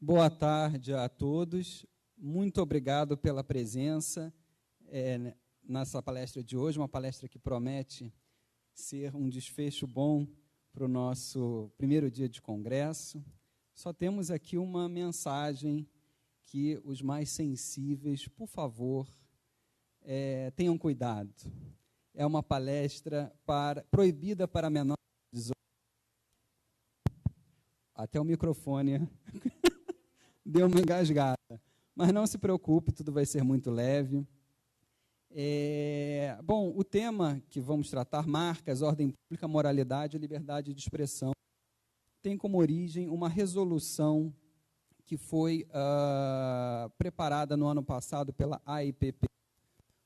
Boa tarde a todos. Muito obrigado pela presença nessa palestra de hoje, uma palestra que promete ser um desfecho bom para o nosso primeiro dia de congresso. Só temos aqui uma mensagem que os mais sensíveis, por favor, tenham cuidado. É uma palestra proibida para menores de 18 anos. Até o microfone deu uma engasgada. Mas não se preocupe, tudo vai ser muito leve. Bom, o tema que vamos tratar, marcas, ordem pública, moralidade e liberdade de expressão, tem como origem uma resolução que foi preparada no ano passado pela AIPP.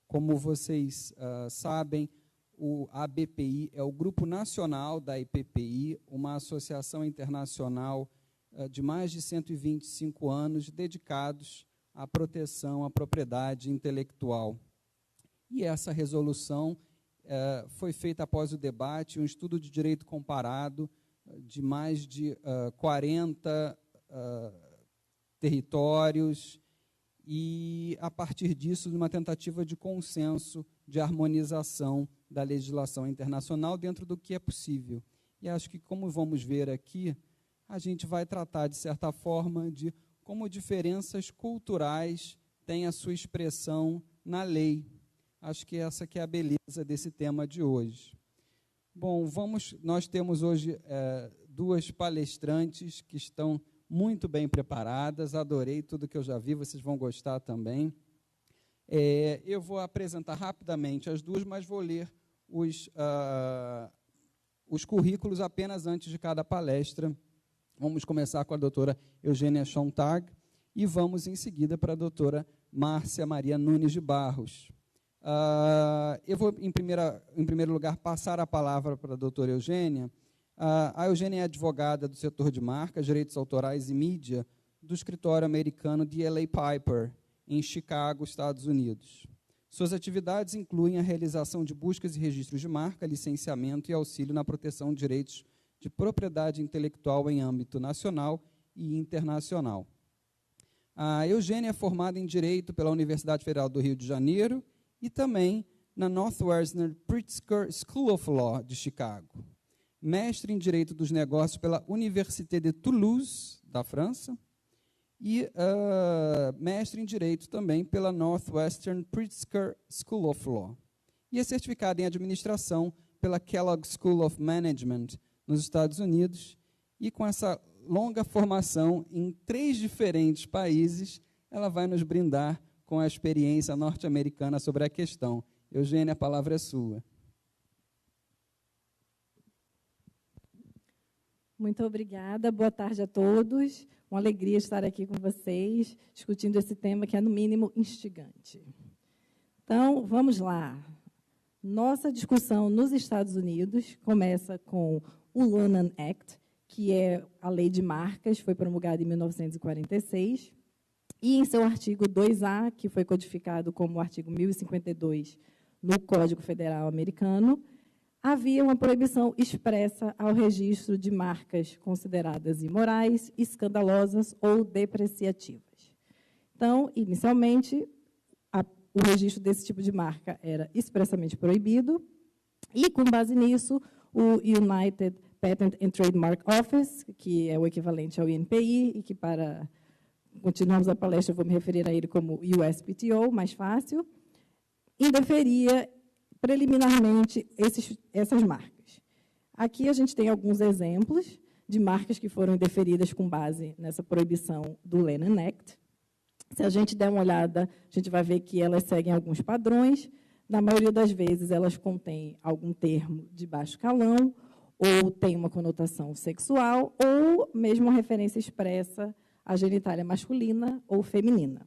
Como vocês sabem, a ABPI é o Grupo Nacional da IPPI, uma associação internacional de mais de 125 anos dedicados à proteção à propriedade intelectual. E essa resolução foi feita após o debate, um estudo de direito comparado de mais de 40 territórios, e, a partir disso, uma tentativa de consenso, de harmonização da legislação internacional dentro do que é possível. E acho que, como vamos ver aqui, a gente vai tratar, de certa forma, de como diferenças culturais têm a sua expressão na lei. Acho que essa que é a beleza desse tema de hoje. Bom, nós temos hoje duas palestrantes que estão muito bem preparadas, adorei tudo que eu já vi, vocês vão gostar também. Eu vou apresentar rapidamente as duas, mas vou ler os currículos apenas antes de cada palestra. Vamos começar com a doutora Eugênia Sontag e vamos, em seguida, para a doutora Márcia Maria Nunes de Barros. Eu vou, em primeiro lugar, passar a palavra para a doutora Eugênia. A Eugênia é advogada do setor de marcas, direitos autorais e mídia do escritório americano DLA Piper, em Chicago, Estados Unidos. Suas atividades incluem a realização de buscas e registros de marca, licenciamento e auxílio na proteção de direitos de propriedade intelectual em âmbito nacional e internacional. A Eugênia é formada em Direito pela Universidade Federal do Rio de Janeiro e também na Northwestern Pritzker School of Law de Chicago. Mestre em Direito dos Negócios pela Université de Toulouse, da França, e mestre em Direito também pela Northwestern Pritzker School of Law. E é certificada em Administração pela Kellogg School of Management, nos Estados Unidos, e com essa longa formação em 3 diferentes países, ela vai nos brindar com a experiência norte-americana sobre a questão. Eugênia, a palavra é sua. Muito obrigada, boa tarde a todos. Uma alegria estar aqui com vocês, discutindo esse tema que é, no mínimo, instigante. Então, vamos lá. Nossa discussão nos Estados Unidos começa com o Lanham Act, que é a lei de marcas, foi promulgada em 1946, e em seu artigo 2A, que foi codificado como o artigo 1052 no Código Federal Americano, havia uma proibição expressa ao registro de marcas consideradas imorais, escandalosas ou depreciativas. Então, inicialmente, o registro desse tipo de marca era expressamente proibido, e, com base nisso, o United Patent and Trademark Office, que é o equivalente ao INPI, e que, para continuarmos a palestra, eu vou me referir a ele como USPTO, mais fácil, indeferia preliminarmente essas marcas. Aqui a gente tem alguns exemplos de marcas que foram indeferidas com base nessa proibição do Lanham Act. Se a gente der uma olhada, a gente vai ver que elas seguem alguns padrões. Na maioria das vezes, elas contêm algum termo de baixo calão, ou têm uma conotação sexual, ou mesmo uma referência expressa à genitália masculina ou feminina.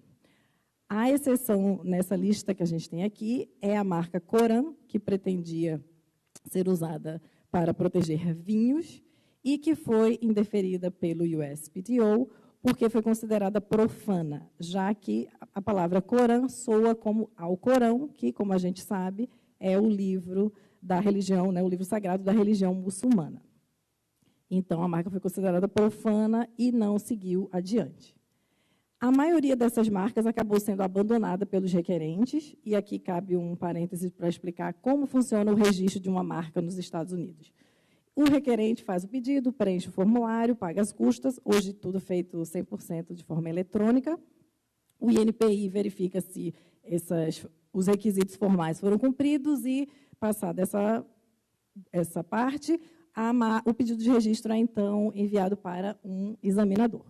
A exceção nessa lista que a gente tem aqui é a marca Coram, que pretendia ser usada para proteger vinhos e que foi indeferida pelo USPTO porque foi considerada profana, já que a palavra Corão soa como Alcorão, que, como a gente sabe, é o livro da religião, né, o livro sagrado da religião muçulmana. Então, a marca foi considerada profana e não seguiu adiante. A maioria dessas marcas acabou sendo abandonada pelos requerentes, e aqui cabe um parêntese para explicar como funciona o registro de uma marca nos Estados Unidos. O requerente faz o pedido, preenche o formulário, paga as custas, hoje tudo feito 100% de forma eletrônica. O INPI verifica se os requisitos formais foram cumpridos e, passada essa parte, o pedido de registro é, então, enviado para um examinador.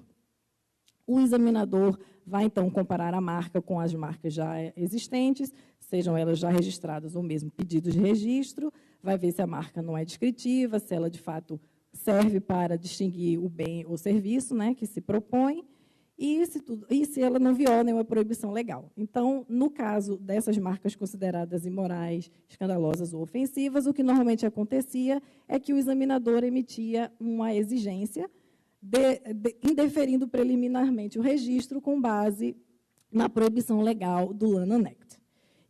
O examinador vai, então, comparar a marca com as marcas já existentes, sejam elas já registradas ou mesmo pedidos de registro, vai ver se a marca não é descritiva, se ela, de fato, serve para distinguir o bem ou serviço, né, que se propõe, e se ela não viola nenhuma proibição legal. Então, no caso dessas marcas consideradas imorais, escandalosas ou ofensivas, o que normalmente acontecia é que o examinador emitia uma exigência, indeferindo preliminarmente o registro com base na proibição legal do Lanham Act.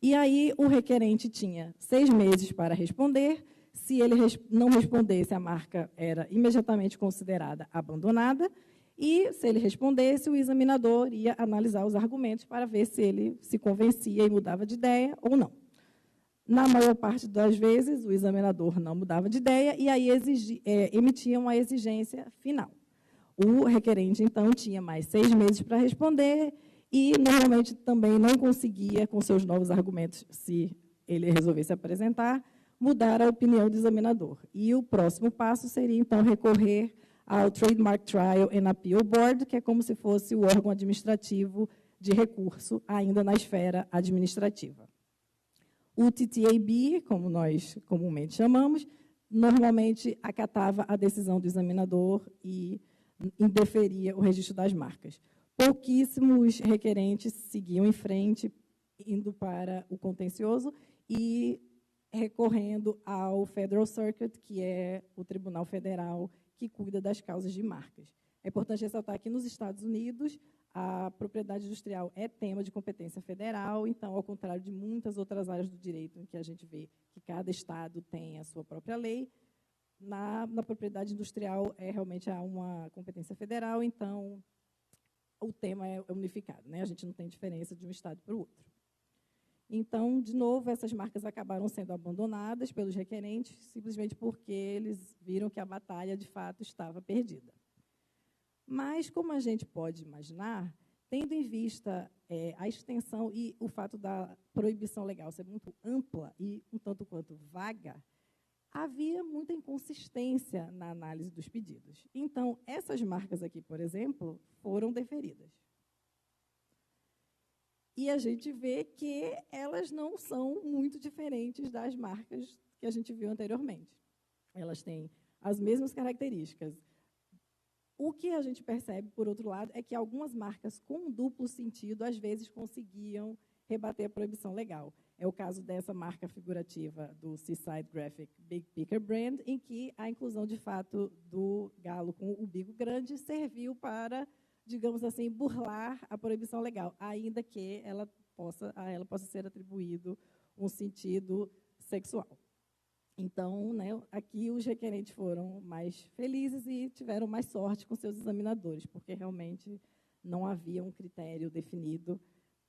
E aí o requerente tinha 6 meses para responder. Se ele não respondesse, a marca era imediatamente considerada abandonada, e, se ele respondesse, o examinador ia analisar os argumentos para ver se ele se convencia e mudava de ideia ou não. Na maior parte das vezes, o examinador não mudava de ideia e aí emitia uma exigência final. O requerente, então, tinha mais 6 meses para responder e, normalmente, também não conseguia, com seus novos argumentos, se ele resolvesse apresentar, mudar a opinião do examinador. E o próximo passo seria, então, recorrer ao Trademark Trial and Appeal Board, que é como se fosse o órgão administrativo de recurso, ainda na esfera administrativa. O TTAB, como nós comumente chamamos, normalmente acatava a decisão do examinador e indeferia o registro das marcas. Pouquíssimos requerentes seguiam em frente, indo para o contencioso e recorrendo ao Federal Circuit, que é o Tribunal Federal que cuida das causas de marcas. É importante ressaltar que, nos Estados Unidos, a propriedade industrial é tema de competência federal, então, ao contrário de muitas outras áreas do direito, em que a gente vê que cada estado tem a sua própria lei, na propriedade industrial realmente há uma competência federal, então, o tema é unificado, né? A gente não tem diferença de um estado para o outro. Então, de novo, essas marcas acabaram sendo abandonadas pelos requerentes, simplesmente porque eles viram que a batalha, de fato, estava perdida. Mas, como a gente pode imaginar, tendo em vista a extensão e o fato da proibição legal ser muito ampla e um tanto quanto vaga, havia muita inconsistência na análise dos pedidos. Então, essas marcas aqui, por exemplo, foram deferidas. E a gente vê que elas não são muito diferentes das marcas que a gente viu anteriormente. Elas têm as mesmas características. O que a gente percebe, por outro lado, é que algumas marcas com duplo sentido, às vezes, conseguiam rebater a proibição legal. É o caso dessa marca figurativa do Seaside Graphic Big Picker Brand, em que a inclusão, de fato, do galo com o bico grande serviu para, digamos assim, burlar a proibição legal, ainda que a ela possa ser atribuído um sentido sexual. Então, né, aqui os requerentes foram mais felizes e tiveram mais sorte com seus examinadores, porque realmente não havia um critério definido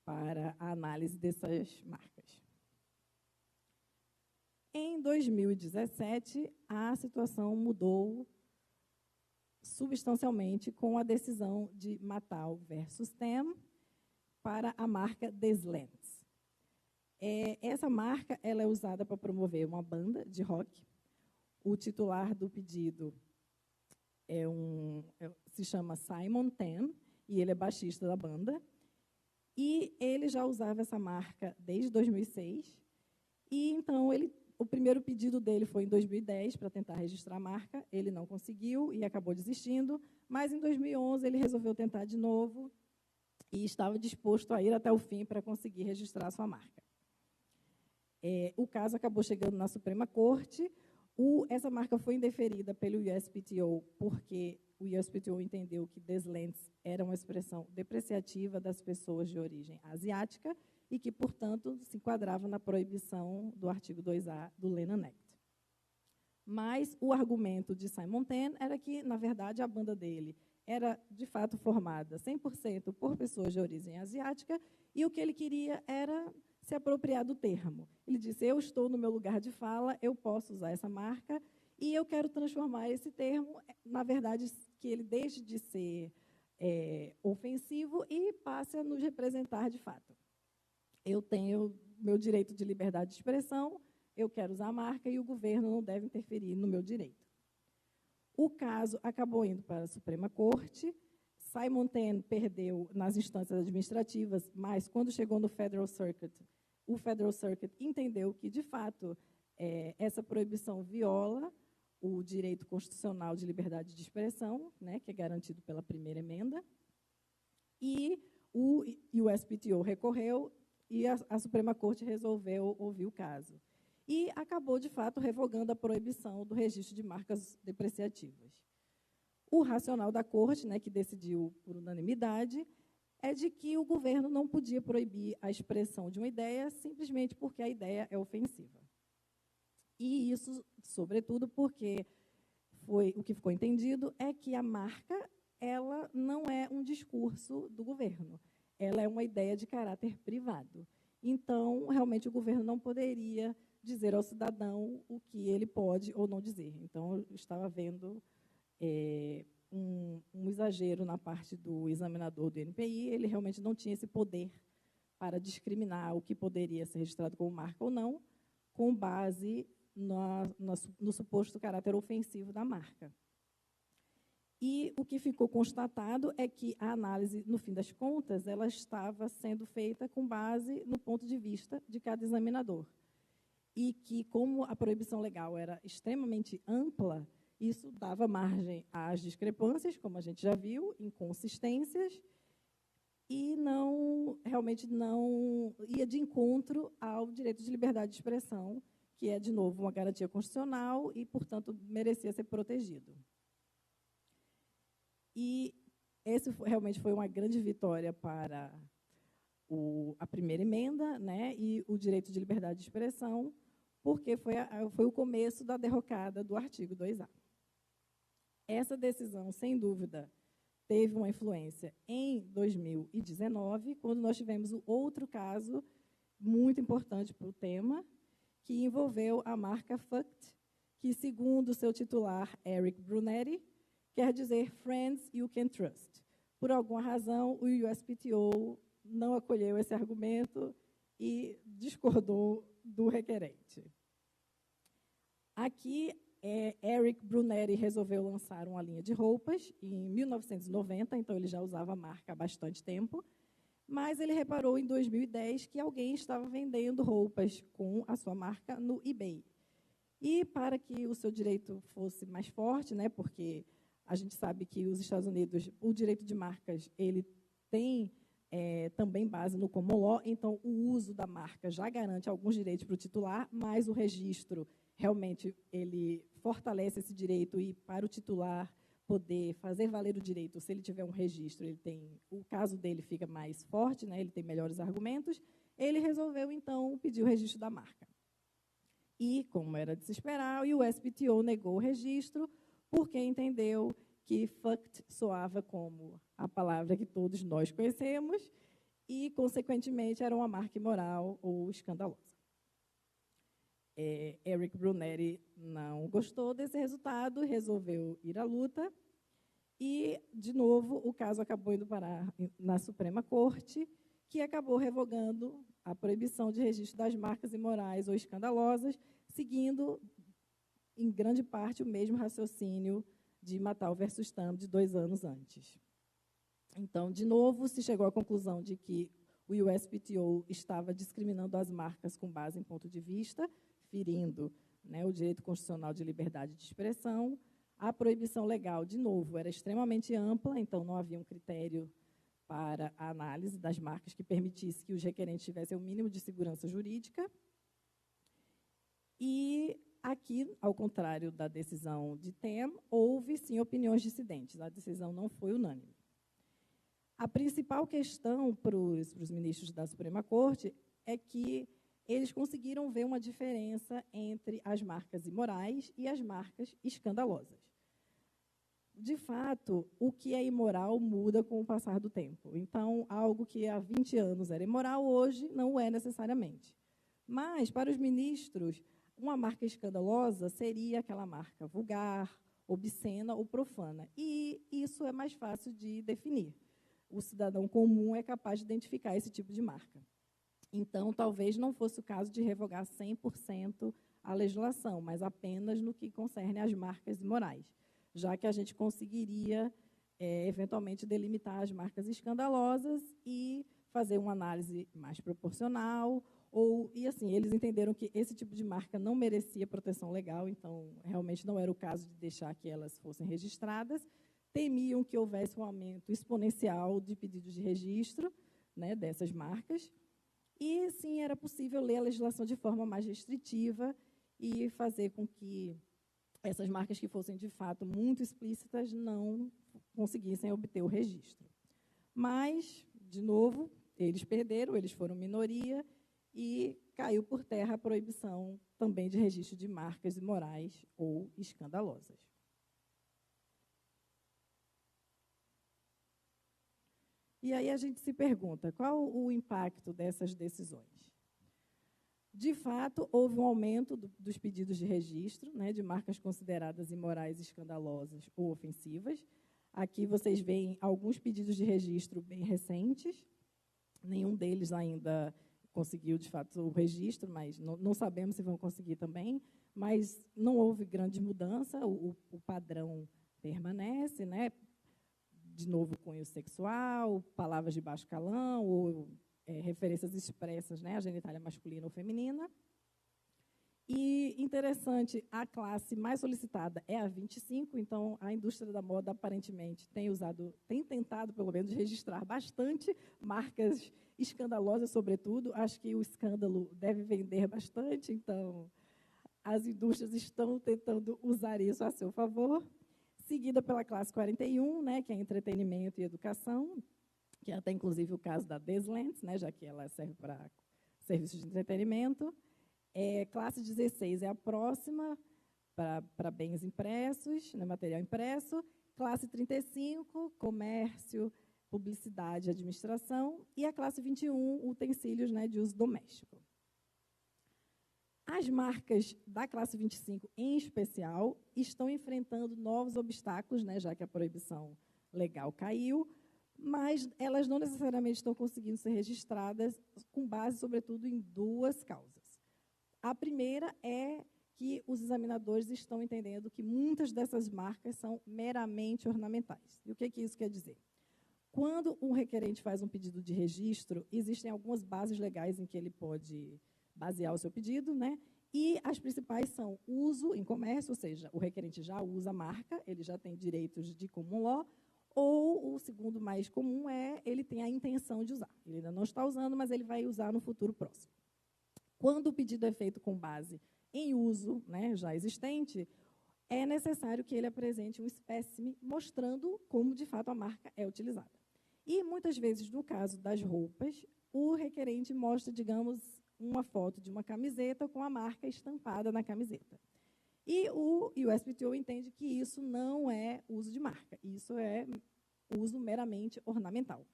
para a análise dessas marcas. Em 2017, a situação mudou substancialmente com a decisão de Mattel versus Tem para a marca Deslens. Essa marca ela é usada para promover uma banda de rock. O titular do pedido se chama Simon Tem, e ele é baixista da banda. E ele já usava essa marca desde 2006. E, então, o primeiro pedido dele foi em 2010 para tentar registrar a marca. Ele não conseguiu e acabou desistindo. Mas, em 2011, ele resolveu tentar de novo e estava disposto a ir até o fim para conseguir registrar a sua marca. O caso acabou chegando na Suprema Corte. Essa marca foi indeferida pelo USPTO, porque o USPTO entendeu que Deslens era uma expressão depreciativa das pessoas de origem asiática e que, portanto, se enquadrava na proibição do artigo 2A do Lanham Act. Mas o argumento de Simon Tem era que, na verdade, a banda dele era, de fato, formada 100% por pessoas de origem asiática, e o que ele queria era se apropriar do termo. Ele disse, eu estou no meu lugar de fala, eu posso usar essa marca, e eu quero transformar esse termo, na verdade, que ele deixe de ser ofensivo e passe a nos representar de fato. Eu tenho meu direito de liberdade de expressão, eu quero usar a marca e o governo não deve interferir no meu direito. O caso acabou indo para a Suprema Corte. Simon Tan perdeu nas instâncias administrativas, mas quando chegou no Federal Circuit, o Federal Circuit entendeu que, de fato, essa proibição viola o direito constitucional de liberdade de expressão, né, que é garantido pela primeira emenda, e o USPTO recorreu e a Suprema Corte resolveu ouvir o caso. E acabou, de fato, revogando a proibição do registro de marcas depreciativas. O racional da Corte, né, que decidiu por unanimidade, é de que o governo não podia proibir a expressão de uma ideia simplesmente porque a ideia é ofensiva. E isso, sobretudo, porque o que ficou entendido é que a marca ela não é um discurso do governo, ela é uma ideia de caráter privado. Então, realmente, o governo não poderia dizer ao cidadão o que ele pode ou não dizer. Então, eu estava vendo um exagero na parte do examinador do INPI, ele realmente não tinha esse poder para discriminar o que poderia ser registrado como marca ou não, com base no suposto caráter ofensivo da marca. E o que ficou constatado é que a análise, no fim das contas, ela estava sendo feita com base no ponto de vista de cada examinador. E que, como a proibição legal era extremamente ampla, isso dava margem às discrepâncias, como a gente já viu, inconsistências, e realmente não ia de encontro ao direito de liberdade de expressão, que é, de novo, uma garantia constitucional e, portanto, merecia ser protegido. E esse realmente foi uma grande vitória para a primeira emenda, né, e o direito de liberdade de expressão, porque foi o começo da derrocada do artigo 2A. Essa decisão, sem dúvida, teve uma influência em 2019, quando nós tivemos o outro caso muito importante para o tema, que envolveu a marca FUCT, que, segundo seu titular, Eric Brunetti, quer dizer Friends You Can Trust. Por alguma razão, o USPTO não acolheu esse argumento e discordou do requerente. Aqui, Eric Brunetti resolveu lançar uma linha de roupas em 1990, então ele já usava a marca há bastante tempo, mas ele reparou em 2010 que alguém estava vendendo roupas com a sua marca no eBay. E para que o seu direito fosse mais forte, né, porque a gente sabe que os Estados Unidos, o direito de marcas, ele tem também base no common law, então o uso da marca já garante alguns direitos para o titular, mas o registro realmente ele fortalece esse direito e para o titular poder fazer valer o direito, se ele tiver um registro, o caso dele fica mais forte, né, ele tem melhores argumentos, ele resolveu, então, pedir o registro da marca. E, como era de se esperar, o USPTO negou o registro porque entendeu que FUCT soava como a palavra que todos nós conhecemos e, consequentemente, era uma marca imoral ou escandalosa. Eric Brunetti não gostou desse resultado, resolveu ir à luta e, de novo, o caso acabou indo parar na Suprema Corte, que acabou revogando a proibição de registro das marcas imorais ou escandalosas, seguindo, em grande parte, o mesmo raciocínio de Mattal versus Tam de 2 anos antes. Então, de novo, se chegou à conclusão de que o USPTO estava discriminando as marcas com base em ponto de vista, ferindo, né, o direito constitucional de liberdade de expressão. A proibição legal, de novo, era extremamente ampla, então não havia um critério para a análise das marcas que permitisse que os requerentes tivessem o mínimo de segurança jurídica. E aqui, ao contrário da decisão de Tam, houve, sim, opiniões dissidentes. A decisão não foi unânime. A principal questão para os ministros da Suprema Corte é que eles conseguiram ver uma diferença entre as marcas imorais e as marcas escandalosas. de fato, o que é imoral muda com o passar do tempo. Então, algo que há 20 anos era imoral, hoje não é necessariamente. Mas, para os ministros, uma marca escandalosa seria aquela marca vulgar, obscena ou profana. E isso é mais fácil de definir. O cidadão comum é capaz de identificar esse tipo de marca. Então, talvez não fosse o caso de revogar 100% a legislação, mas apenas no que concerne às marcas imorais, já que a gente conseguiria, eventualmente, delimitar as marcas escandalosas e fazer uma análise mais proporcional. E assim, eles entenderam que esse tipo de marca não merecia proteção legal, então, realmente não era o caso de deixar que elas fossem registradas. Temiam que houvesse um aumento exponencial de pedidos de registro, né, dessas marcas. E, sim, era possível ler a legislação de forma mais restritiva e fazer com que essas marcas que fossem, de fato, muito explícitas não conseguissem obter o registro. Mas, de novo, eles perderam, eles foram minoria e caiu por terra a proibição também de registro de marcas imorais ou escandalosas. E aí a gente se pergunta, qual o impacto dessas decisões? De fato, houve um aumento dos pedidos de registro, né, de marcas consideradas imorais, escandalosas ou ofensivas. Aqui vocês veem alguns pedidos de registro bem recentes. Nenhum deles ainda conseguiu, de fato, o registro, mas não sabemos se vão conseguir também. Mas não houve grande mudança, o padrão permanece, né? De novo, cunho sexual, palavras de baixo calão, ou referências expressas, né, à genitália masculina ou feminina. E, interessante, a classe mais solicitada é a 25, então a indústria da moda, aparentemente, tem tentado, pelo menos, registrar bastante marcas escandalosas, sobretudo. Acho que o escândalo deve vender bastante, então as indústrias estão tentando usar isso a seu favor. Seguida pela classe 41, né, que é entretenimento e educação, que é até, inclusive, o caso da Deslentes, né, já que ela serve para serviços de entretenimento. Classe 16 é a próxima, para bens impressos, né, material impresso. Classe 35, comércio, publicidade e administração. E a classe 21, utensílios, né, de uso doméstico. As marcas da classe 25, em especial, estão enfrentando novos obstáculos, né, já que a proibição legal caiu, mas elas não necessariamente estão conseguindo ser registradas com base, sobretudo, em duas causas. A primeira é que os examinadores estão entendendo que muitas dessas marcas são meramente ornamentais. E o que isso quer dizer? Quando um requerente faz um pedido de registro, existem algumas bases legais em que ele pode basear o seu pedido, né? E as principais são uso em comércio, ou seja, o requerente já usa a marca, ele já tem direitos de common law, ou o segundo mais comum é ele tem a intenção de usar. Ele ainda não está usando, mas ele vai usar no futuro próximo. Quando o pedido é feito com base em uso, né, já existente, é necessário que ele apresente um espécime mostrando como, de fato, a marca é utilizada. E, muitas vezes, no caso das roupas, o requerente mostra, digamos, uma foto de uma camiseta com a marca estampada na camiseta. E o USPTO entende que isso não é uso de marca, isso é uso meramente ornamental.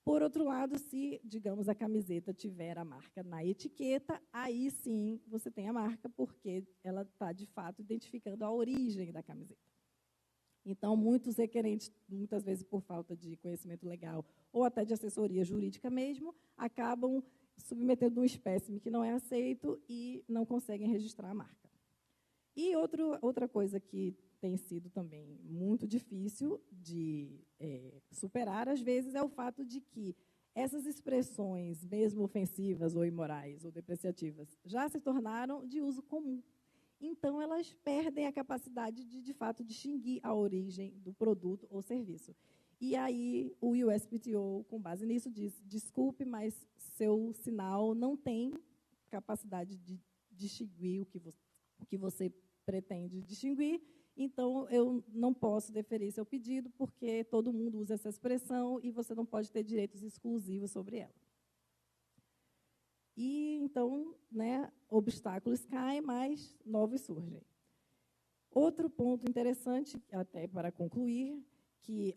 Por outro lado, se, digamos, a camiseta tiver a marca na etiqueta, aí sim você tem a marca, porque ela está, de fato, identificando a origem da camiseta. Então, muitos requerentes, muitas vezes por falta de conhecimento legal ou até de assessoria jurídica mesmo, acabam submetendo um espécime que não é aceito e não conseguem registrar a marca. E outra coisa que tem sido também muito difícil de superar, às vezes, é o fato de que essas expressões, mesmo ofensivas ou imorais ou depreciativas, já se tornaram de uso comum. Então, elas perdem a capacidade de fato, distinguir a origem do produto ou serviço. E aí o USPTO, com base nisso, diz, desculpe, mas seu sinal não tem capacidade de distinguir o que você pretende distinguir, então eu não posso deferir seu pedido, porque todo mundo usa essa expressão e você não pode ter direitos exclusivos sobre ela. E, então, né, obstáculos caem, mas novos surgem. Outro ponto interessante, até para concluir, que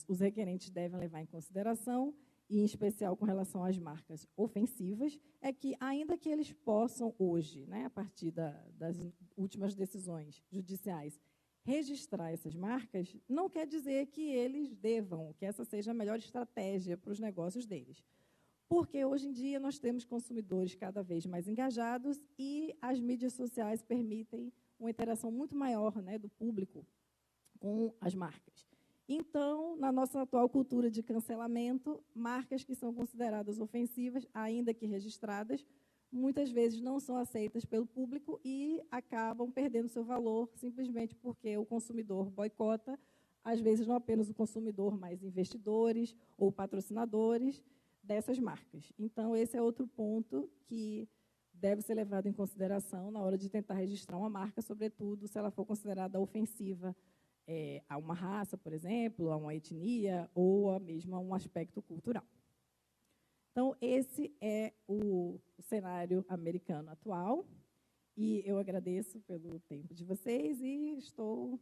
os requerentes devem levar em consideração, e em especial com relação às marcas ofensivas, é que, ainda que eles possam hoje, né, a partir das últimas decisões judiciais, registrar essas marcas, não quer dizer que eles devam, que essa seja a melhor estratégia para os negócios deles. Porque, hoje em dia, nós temos consumidores cada vez mais engajados e as mídias sociais permitem uma interação muito maior, né, do público com as marcas. Então, na nossa atual cultura de cancelamento, marcas que são consideradas ofensivas, ainda que registradas, muitas vezes não são aceitas pelo público e acabam perdendo seu valor simplesmente porque o consumidor boicota, às vezes não apenas o consumidor, mas investidores ou patrocinadores dessas marcas. Então, esse é outro ponto que deve ser levado em consideração na hora de tentar registrar uma marca, sobretudo se ela for considerada ofensiva a uma raça, por exemplo, a uma etnia ou mesmo a um aspecto cultural. Então, esse é o cenário americano atual, e eu agradeço pelo tempo de vocês e estou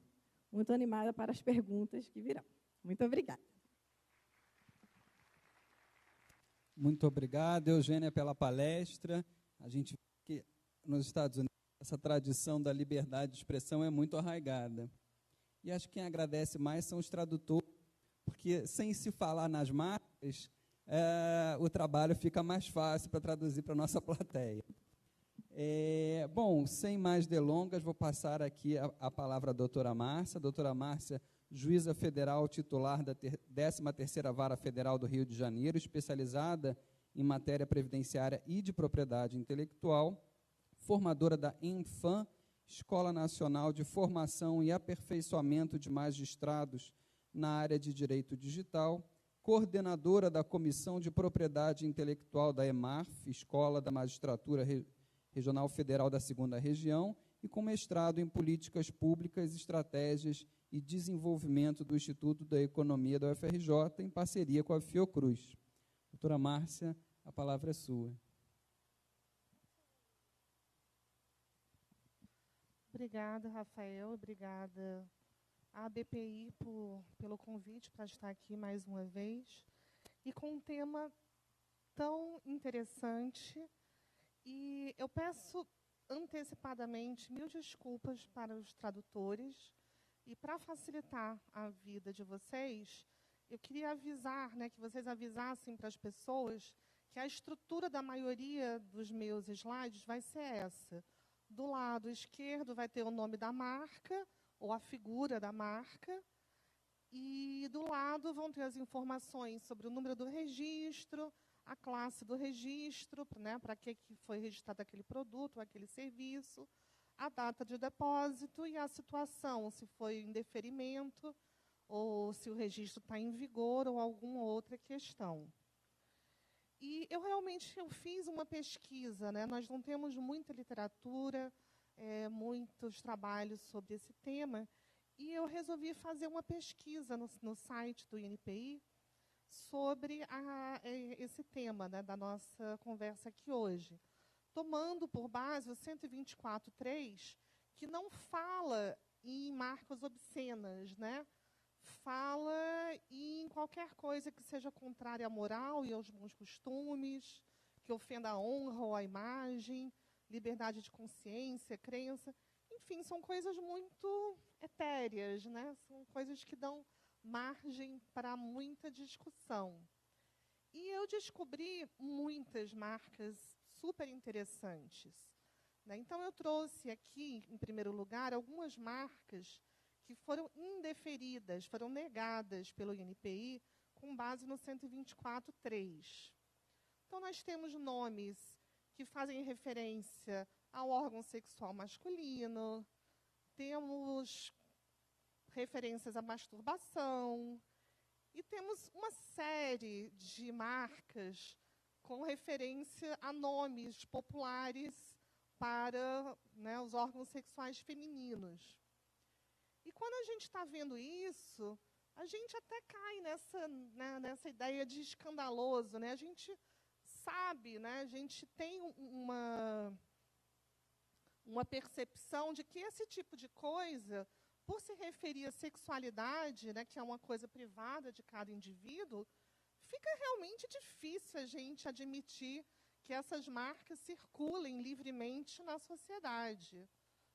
muito animada para as perguntas que virão. Muito obrigada. Muito obrigado, Eugênia, pela palestra. A gente vê que nos Estados Unidos essa tradição da liberdade de expressão é muito arraigada. E acho que quem agradece mais são os tradutores, porque sem se falar nas marcas, o trabalho fica mais fácil para traduzir para a nossa plateia. Bom, sem mais delongas, vou passar aqui a palavra à doutora Márcia. Doutora Márcia, juíza federal titular da 13ª Vara Federal do Rio de Janeiro, especializada em matéria previdenciária e de propriedade intelectual, formadora da ENFAM, Escola Nacional de Formação e Aperfeiçoamento de Magistrados na área de Direito Digital, coordenadora da Comissão de Propriedade Intelectual da EMARF, Escola da Magistratura Regional Federal da 2ª Região, e com mestrado em Políticas Públicas, Estratégias e Desenvolvimento do Instituto da Economia da UFRJ, em parceria com a Fiocruz. Doutora Márcia, a palavra é sua. Obrigada, Rafael. Obrigada à BPI pelo convite para estar aqui mais uma vez, e com um tema tão interessante. E eu peço antecipadamente 1000 desculpas para os tradutores, e para facilitar a vida de vocês, eu queria avisar, que vocês avisassem para as pessoas que a estrutura da maioria dos meus slides vai ser essa. Do lado esquerdo vai ter o nome da marca, ou a figura da marca, e do lado vão ter as informações sobre o número do registro, a classe do registro, para que foi registrado aquele produto, aquele serviço, a data de depósito e a situação, se foi em deferimento, ou se o registro está em vigor, ou alguma outra questão. E eu realmente fiz uma pesquisa, nós não temos muita literatura, muitos trabalhos sobre esse tema, e eu resolvi fazer uma pesquisa no site do INPI sobre esse tema, da nossa conversa aqui hoje, tomando por base o 124.3, que não fala em marcas obscenas, fala em qualquer coisa que seja contrária à moral e aos bons costumes, que ofenda a honra ou a imagem, liberdade de consciência, crença. Enfim, são coisas muito etéreas, são coisas que dão margem para muita discussão. E eu descobri muitas marcas super interessantes. Então, eu trouxe aqui, em primeiro lugar, algumas marcas que foram indeferidas, foram negadas pelo INPI com base no 124.3. Então, nós temos nomes que fazem referência ao órgão sexual masculino, temos referências à masturbação, e temos uma série de marcas com referência a nomes populares para os órgãos sexuais femininos. E quando a gente está vendo isso, a gente até cai nessa ideia de escandaloso. A gente sabe, a gente tem uma percepção de que esse tipo de coisa, por se referir à sexualidade, né, que é uma coisa privada de cada indivíduo, fica realmente difícil a gente admitir que essas marcas circulem livremente na sociedade,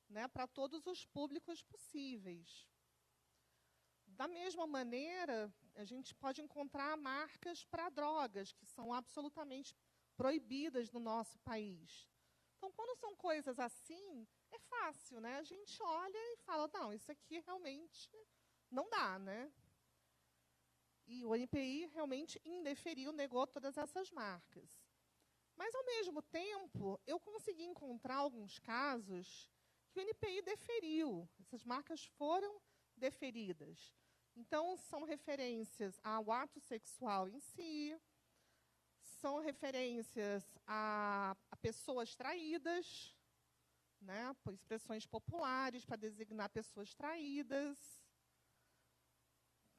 né, para todos os públicos possíveis. Da mesma maneira, a gente pode encontrar marcas para drogas, que são absolutamente proibidas no nosso país. Então, quando são coisas assim, é fácil, né? A gente olha e fala, não, isso aqui realmente não dá, né? E o NPI realmente indeferiu, negou todas essas marcas. Mas, ao mesmo tempo, eu consegui encontrar alguns casos que o NPI deferiu. Essas marcas foram deferidas. Então, são referências ao ato sexual em si, são referências a pessoas traídas, né, por expressões populares para designar pessoas traídas.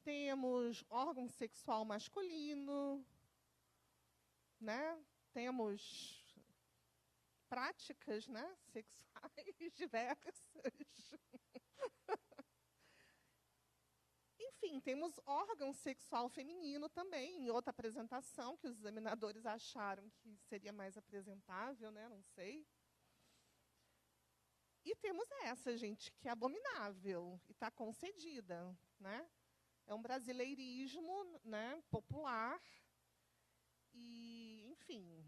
Temos órgão sexual masculino, né, temos práticas, né, sexuais diversas. Enfim, temos órgão sexual feminino também, em outra apresentação, que os examinadores acharam que seria mais apresentável, né? Não sei. E temos essa, gente, que é abominável e está concedida, né? É um brasileirismo, né, popular. E, enfim,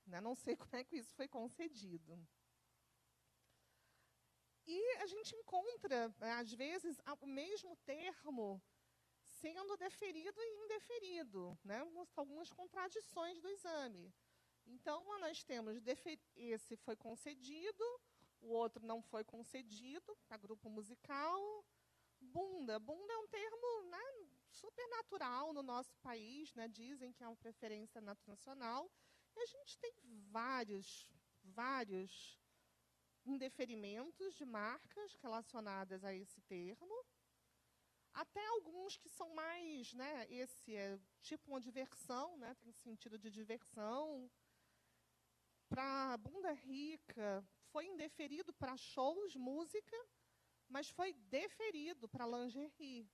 né, não sei como é que isso foi concedido. E a gente encontra, às vezes, o mesmo termo sendo deferido e indeferido, né? Algumas contradições do exame. Então, nós temos esse foi concedido, o outro não foi concedido, para grupo musical. Bunda. Bunda é um termo, né, super natural no nosso país, né? Dizem que é uma preferência nacional. E a gente tem vários indeferimentos de marcas relacionadas a esse termo. Até alguns que são mais, né, esse é tipo uma diversão, né, tem sentido de diversão. Para bunda rica, foi indeferido para shows, música, mas foi deferido para lingerie.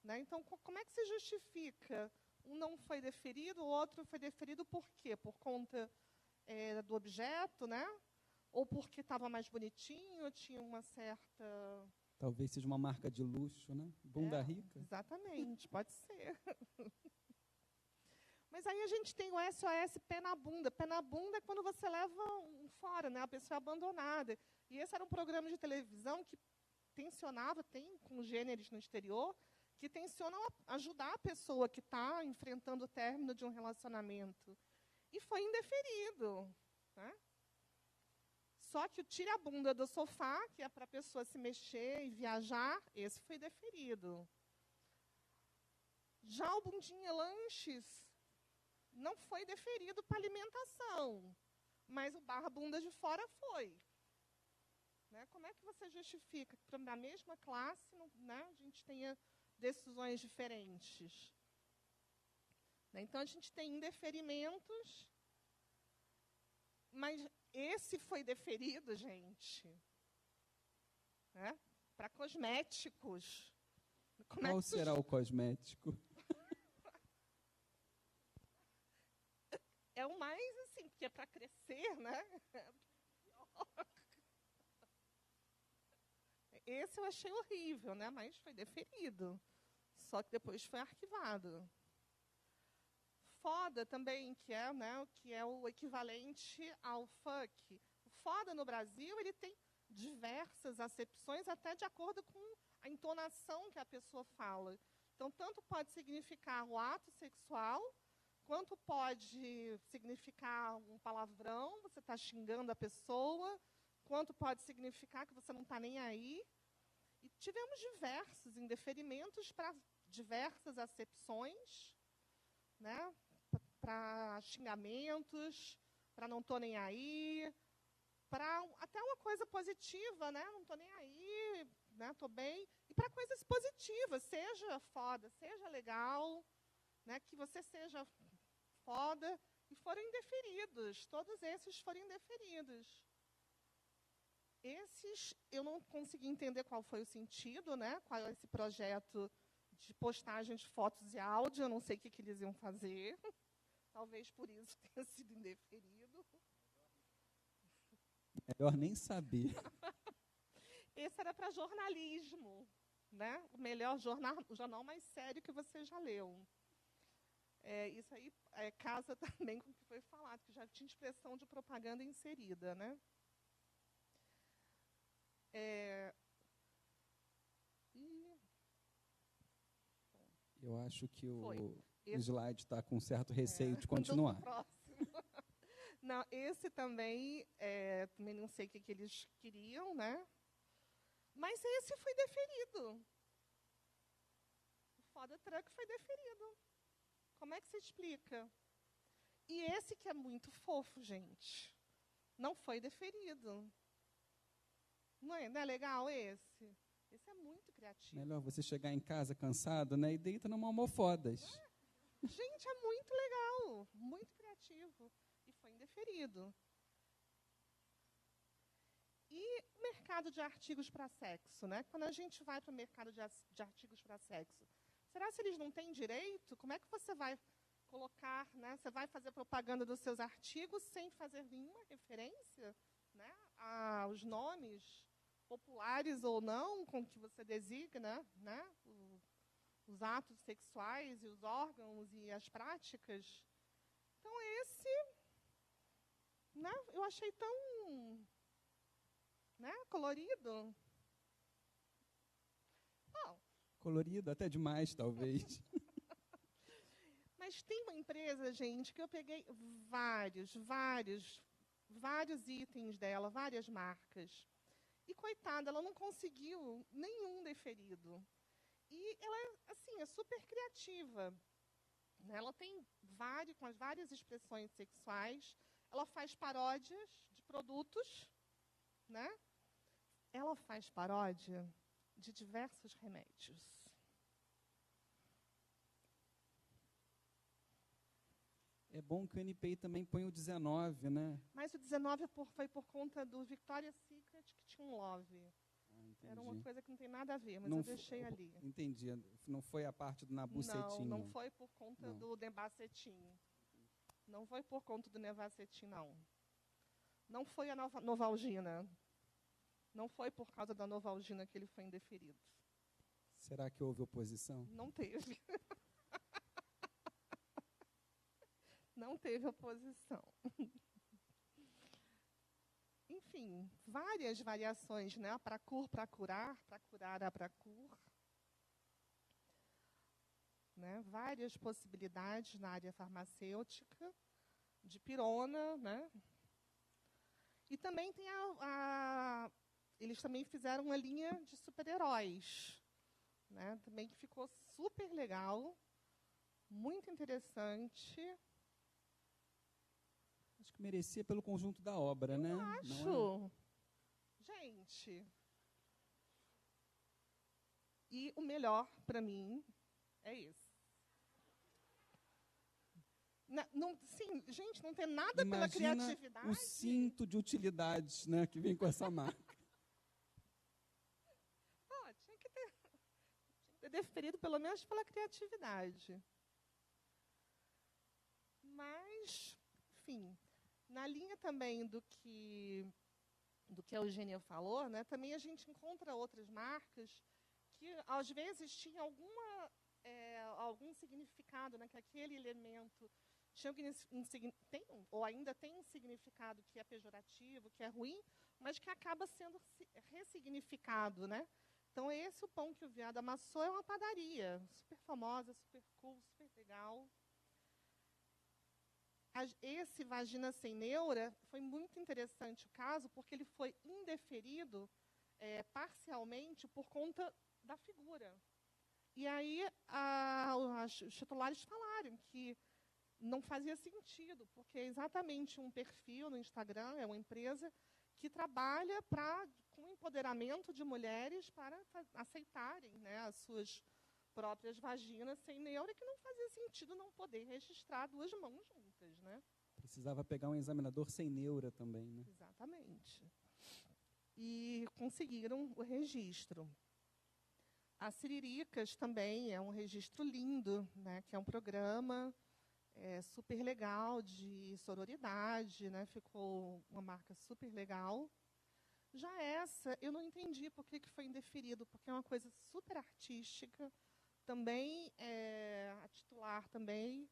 Né? Então, como é que se justifica? Um não foi deferido, o outro foi deferido por quê? Por conta do objeto, né? Ou porque estava mais bonitinho, tinha uma certa... Talvez seja uma marca de luxo, né? Bunda rica. Exatamente, pode ser. Mas aí a gente tem o SOS pé na bunda. Pé na bunda é quando você leva fora, né? A pessoa é abandonada. E esse era um programa de televisão que tensionava, tem com gêneros no exterior, que tensionam ajudar a pessoa que está enfrentando o término de um relacionamento. E foi indeferido, né? Só que o tira a bunda do sofá, que é para a pessoa se mexer e viajar, esse foi deferido. Já o bundinha lanches não foi deferido para alimentação, mas o barra bunda de fora foi. Né? Como é que você justifica que, na mesma classe, né, a gente tenha decisões diferentes? Né? Então, a gente tem indeferimentos, mas esse foi deferido, gente, né, para cosméticos. Qual será o cosmético? É o mais, assim, porque é para crescer, né? Esse eu achei horrível, né? Mas foi deferido. Só que depois foi arquivado. Foda também, que é, né, que é o equivalente ao fuck. O foda no Brasil, ele tem diversas acepções, até de acordo com a entonação que a pessoa fala. Então, tanto pode significar o ato sexual, quanto pode significar um palavrão, você está xingando a pessoa, quanto pode significar que você não está nem aí. E tivemos diversos indeferimentos para diversas acepções, né? Para xingamentos, para não estou nem aí, para até uma coisa positiva, né? Não estou nem aí, né? Estou bem. E para coisas positivas, seja foda, seja legal, né? Que você seja foda, e foram indeferidos. Todos esses foram indeferidos. Esses, eu não consegui entender qual foi o sentido, né? Qual é esse projeto de postagem de fotos e áudio, eu não sei o que eles iam fazer. Talvez por isso tenha sido indeferido. Melhor nem saber. Esse era para jornalismo, né? O melhor jornal, o jornal mais sério que você já leu. Isso aí casa também com o que foi falado, que já tinha expressão de propaganda inserida, né? Eu acho que o Esse- slide está com certo receio de continuar. Do próximo. Não, esse também, também não sei o que eles queriam, né? Mas esse foi deferido. O Foda Truck foi deferido. Como é que se explica? E esse que é muito fofo, gente, não foi deferido. Não é legal esse? Esse é muito criativo. Melhor você chegar em casa cansado, né, e deita numa almofadas. Gente, é muito legal, muito criativo. E foi indeferido. E o mercado de artigos para sexo, né? Quando a gente vai para o mercado de artigos para sexo, será que eles não têm direito? Como é que você vai colocar, né? Você vai fazer propaganda dos seus artigos sem fazer nenhuma referência, né, aos nomes populares ou não com que você designa, né, os atos sexuais e os órgãos e as práticas? Então, esse, né, eu achei tão, né, colorido. Bom, Colorido até demais, talvez. mas tem uma empresa, gente, que eu peguei vários itens dela, várias marcas. E, coitada, ela não conseguiu nenhum deferido. E ela assim, é super criativa. Ela tem com as várias expressões sexuais. Ela faz paródias de produtos, né? Ela faz paródia de diversos remédios. É bom que o NPI também põe o 19, né? Mas o 19 foi por conta do Victoria's Secret, que tinha um love. Era uma coisa que não tem nada a ver, mas não eu deixei ali. Entendi. Não foi a parte do Nabucetim. Não foi por conta do Nebacetim. Não foi por conta do Nebacetim, não. Não foi a Novalgina. Não foi por causa da Novalgina que ele foi indeferido. Será que houve oposição? Não teve. Não teve oposição. Enfim, várias variações, né? Para curar, a Pracur. Né? Várias possibilidades na área farmacêutica, de pirona, né? E também tem eles também fizeram uma linha de super-heróis, né? Também que ficou super legal, muito interessante. Acho que merecia pelo conjunto da obra, né? Acho. Não é? Gente. E o melhor, para mim, é esse. Sim, gente, não tem nada pela criatividade. O cinto de utilidades, né, que vem com essa marca. Tinha que ter deferido pelo menos pela criatividade. Mas, enfim, na linha também do que a Eugênia falou, né, também a gente encontra outras marcas que, às vezes, tinham algum significado, né, que aquele elemento ou ainda tem um significado que é pejorativo, que é ruim, mas que acaba sendo ressignificado, né? Então, esse o pão que o viado amassou é uma padaria, super famosa, super cool, super legal. Esse Vagina Sem Neura foi muito interessante o caso, porque ele foi indeferido parcialmente por conta da figura. E aí os titulares falaram que não fazia sentido, porque é exatamente um perfil no Instagram, é uma empresa que trabalha com o empoderamento de mulheres para aceitarem, né, as suas próprias vaginas sem neura, que não fazia sentido não poder registrar duas mãos juntas, né? Precisava pegar um examinador sem neura também, né? Exatamente. e conseguiram o registro. A Siriricas também é um registro lindo, né, que é um programa super legal de sororidade, né, ficou uma marca super legal. Já essa, eu não entendi por que foi indeferido, porque é uma coisa super artística, também a titular também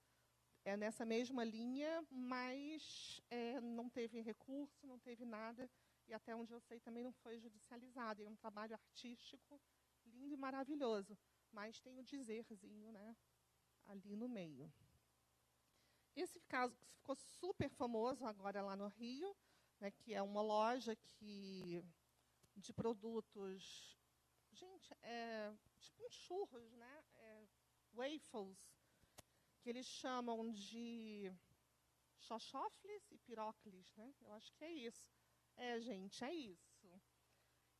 é nessa mesma linha, mas não teve recurso, não teve nada, e até onde eu sei também não foi judicializado. É um trabalho artístico lindo e maravilhoso, mas tem o dizerzinho, né, ali no meio. Esse caso ficou super famoso agora lá no Rio, né, que é uma loja de produtos, gente, tipo uns churros, né, waffles, que eles chamam de xoxofles e piróclis, né? Eu acho que é isso. Gente, é isso.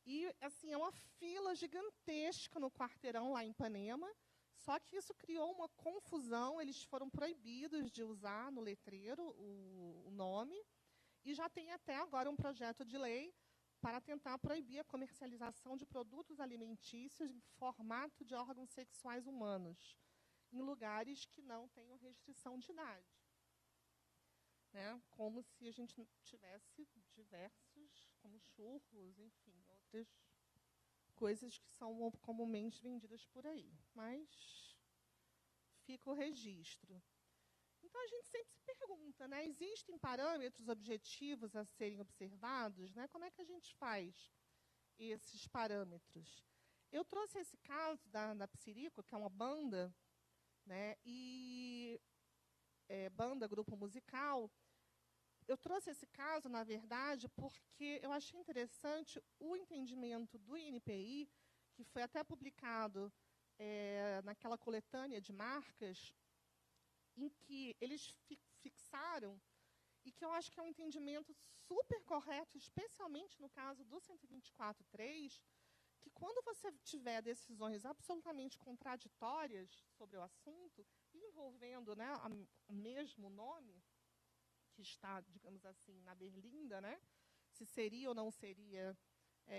E, assim, é uma fila gigantesca no quarteirão lá em Ipanema, só que isso criou uma confusão, eles foram proibidos de usar no letreiro o nome, e já tem até agora um projeto de lei para tentar proibir a comercialização de produtos alimentícios em formato de órgãos sexuais humanos, em lugares que não tenham restrição de idade. Né? Como se a gente tivesse diversos, como churros, enfim, outras coisas que são comumente vendidas por aí. Mas fica o registro. Então, a gente sempre se pergunta, né? Existem parâmetros objetivos a serem observados? Né? Como é que a gente faz esses parâmetros? Eu trouxe esse caso da Psirico, que é uma banda, né? Banda, grupo musical. Eu trouxe esse caso, na verdade, porque eu achei interessante o entendimento do INPI, que foi até publicado naquela coletânea de marcas, em que eles fixaram, e que eu acho que é um entendimento super correto, especialmente no caso do 124.3, que quando você tiver decisões absolutamente contraditórias sobre o assunto, envolvendo, né, o mesmo nome, que está, digamos assim, na berlinda, né, se seria ou não seria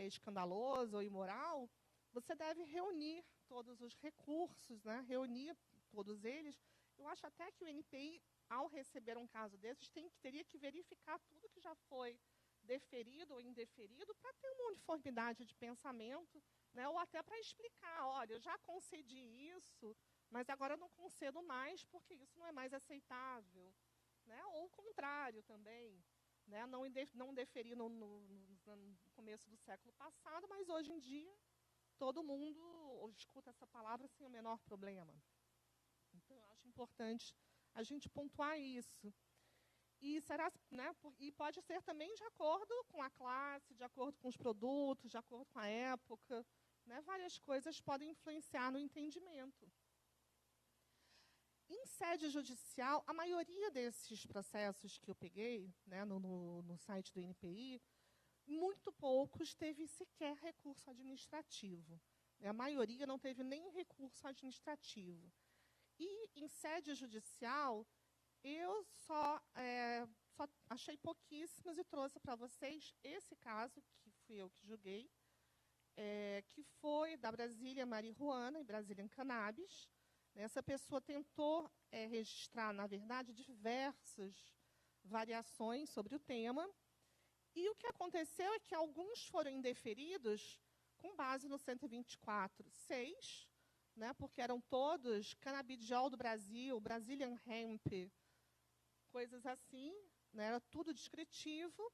escandaloso ou imoral, você deve reunir todos os recursos, né, reunir todos eles. Eu acho até que o INPI, ao receber um caso desses, teria que verificar tudo que já foi deferido ou indeferido para ter uma uniformidade de pensamento, né, ou até para explicar, olha, eu já concedi isso, mas agora eu não concedo mais porque isso não é mais aceitável. Né, ou o contrário também. Né, não deferi no começo do século passado, mas hoje em dia todo mundo escuta essa palavra sem o menor problema. Então, eu acho importante a gente pontuar isso. E, né, e pode ser também de acordo com a classe, de acordo com os produtos, de acordo com a época. Né, várias coisas podem influenciar no entendimento. Em sede judicial, a maioria desses processos que eu peguei, né, no site do INPI, muito poucos teve sequer recurso administrativo. A maioria não teve nem recurso administrativo. E, em sede judicial, eu só achei pouquíssimos e trouxe para vocês esse caso, que fui eu que julguei, que foi da Brasília Marihuana e Brasília Cannabis. Essa pessoa tentou registrar, na verdade, diversas variações sobre o tema. E o que aconteceu é que alguns foram indeferidos com base no 124.6, né, porque eram todos canabidiol do Brasil, Brazilian Hemp, coisas assim, né, era tudo descritivo.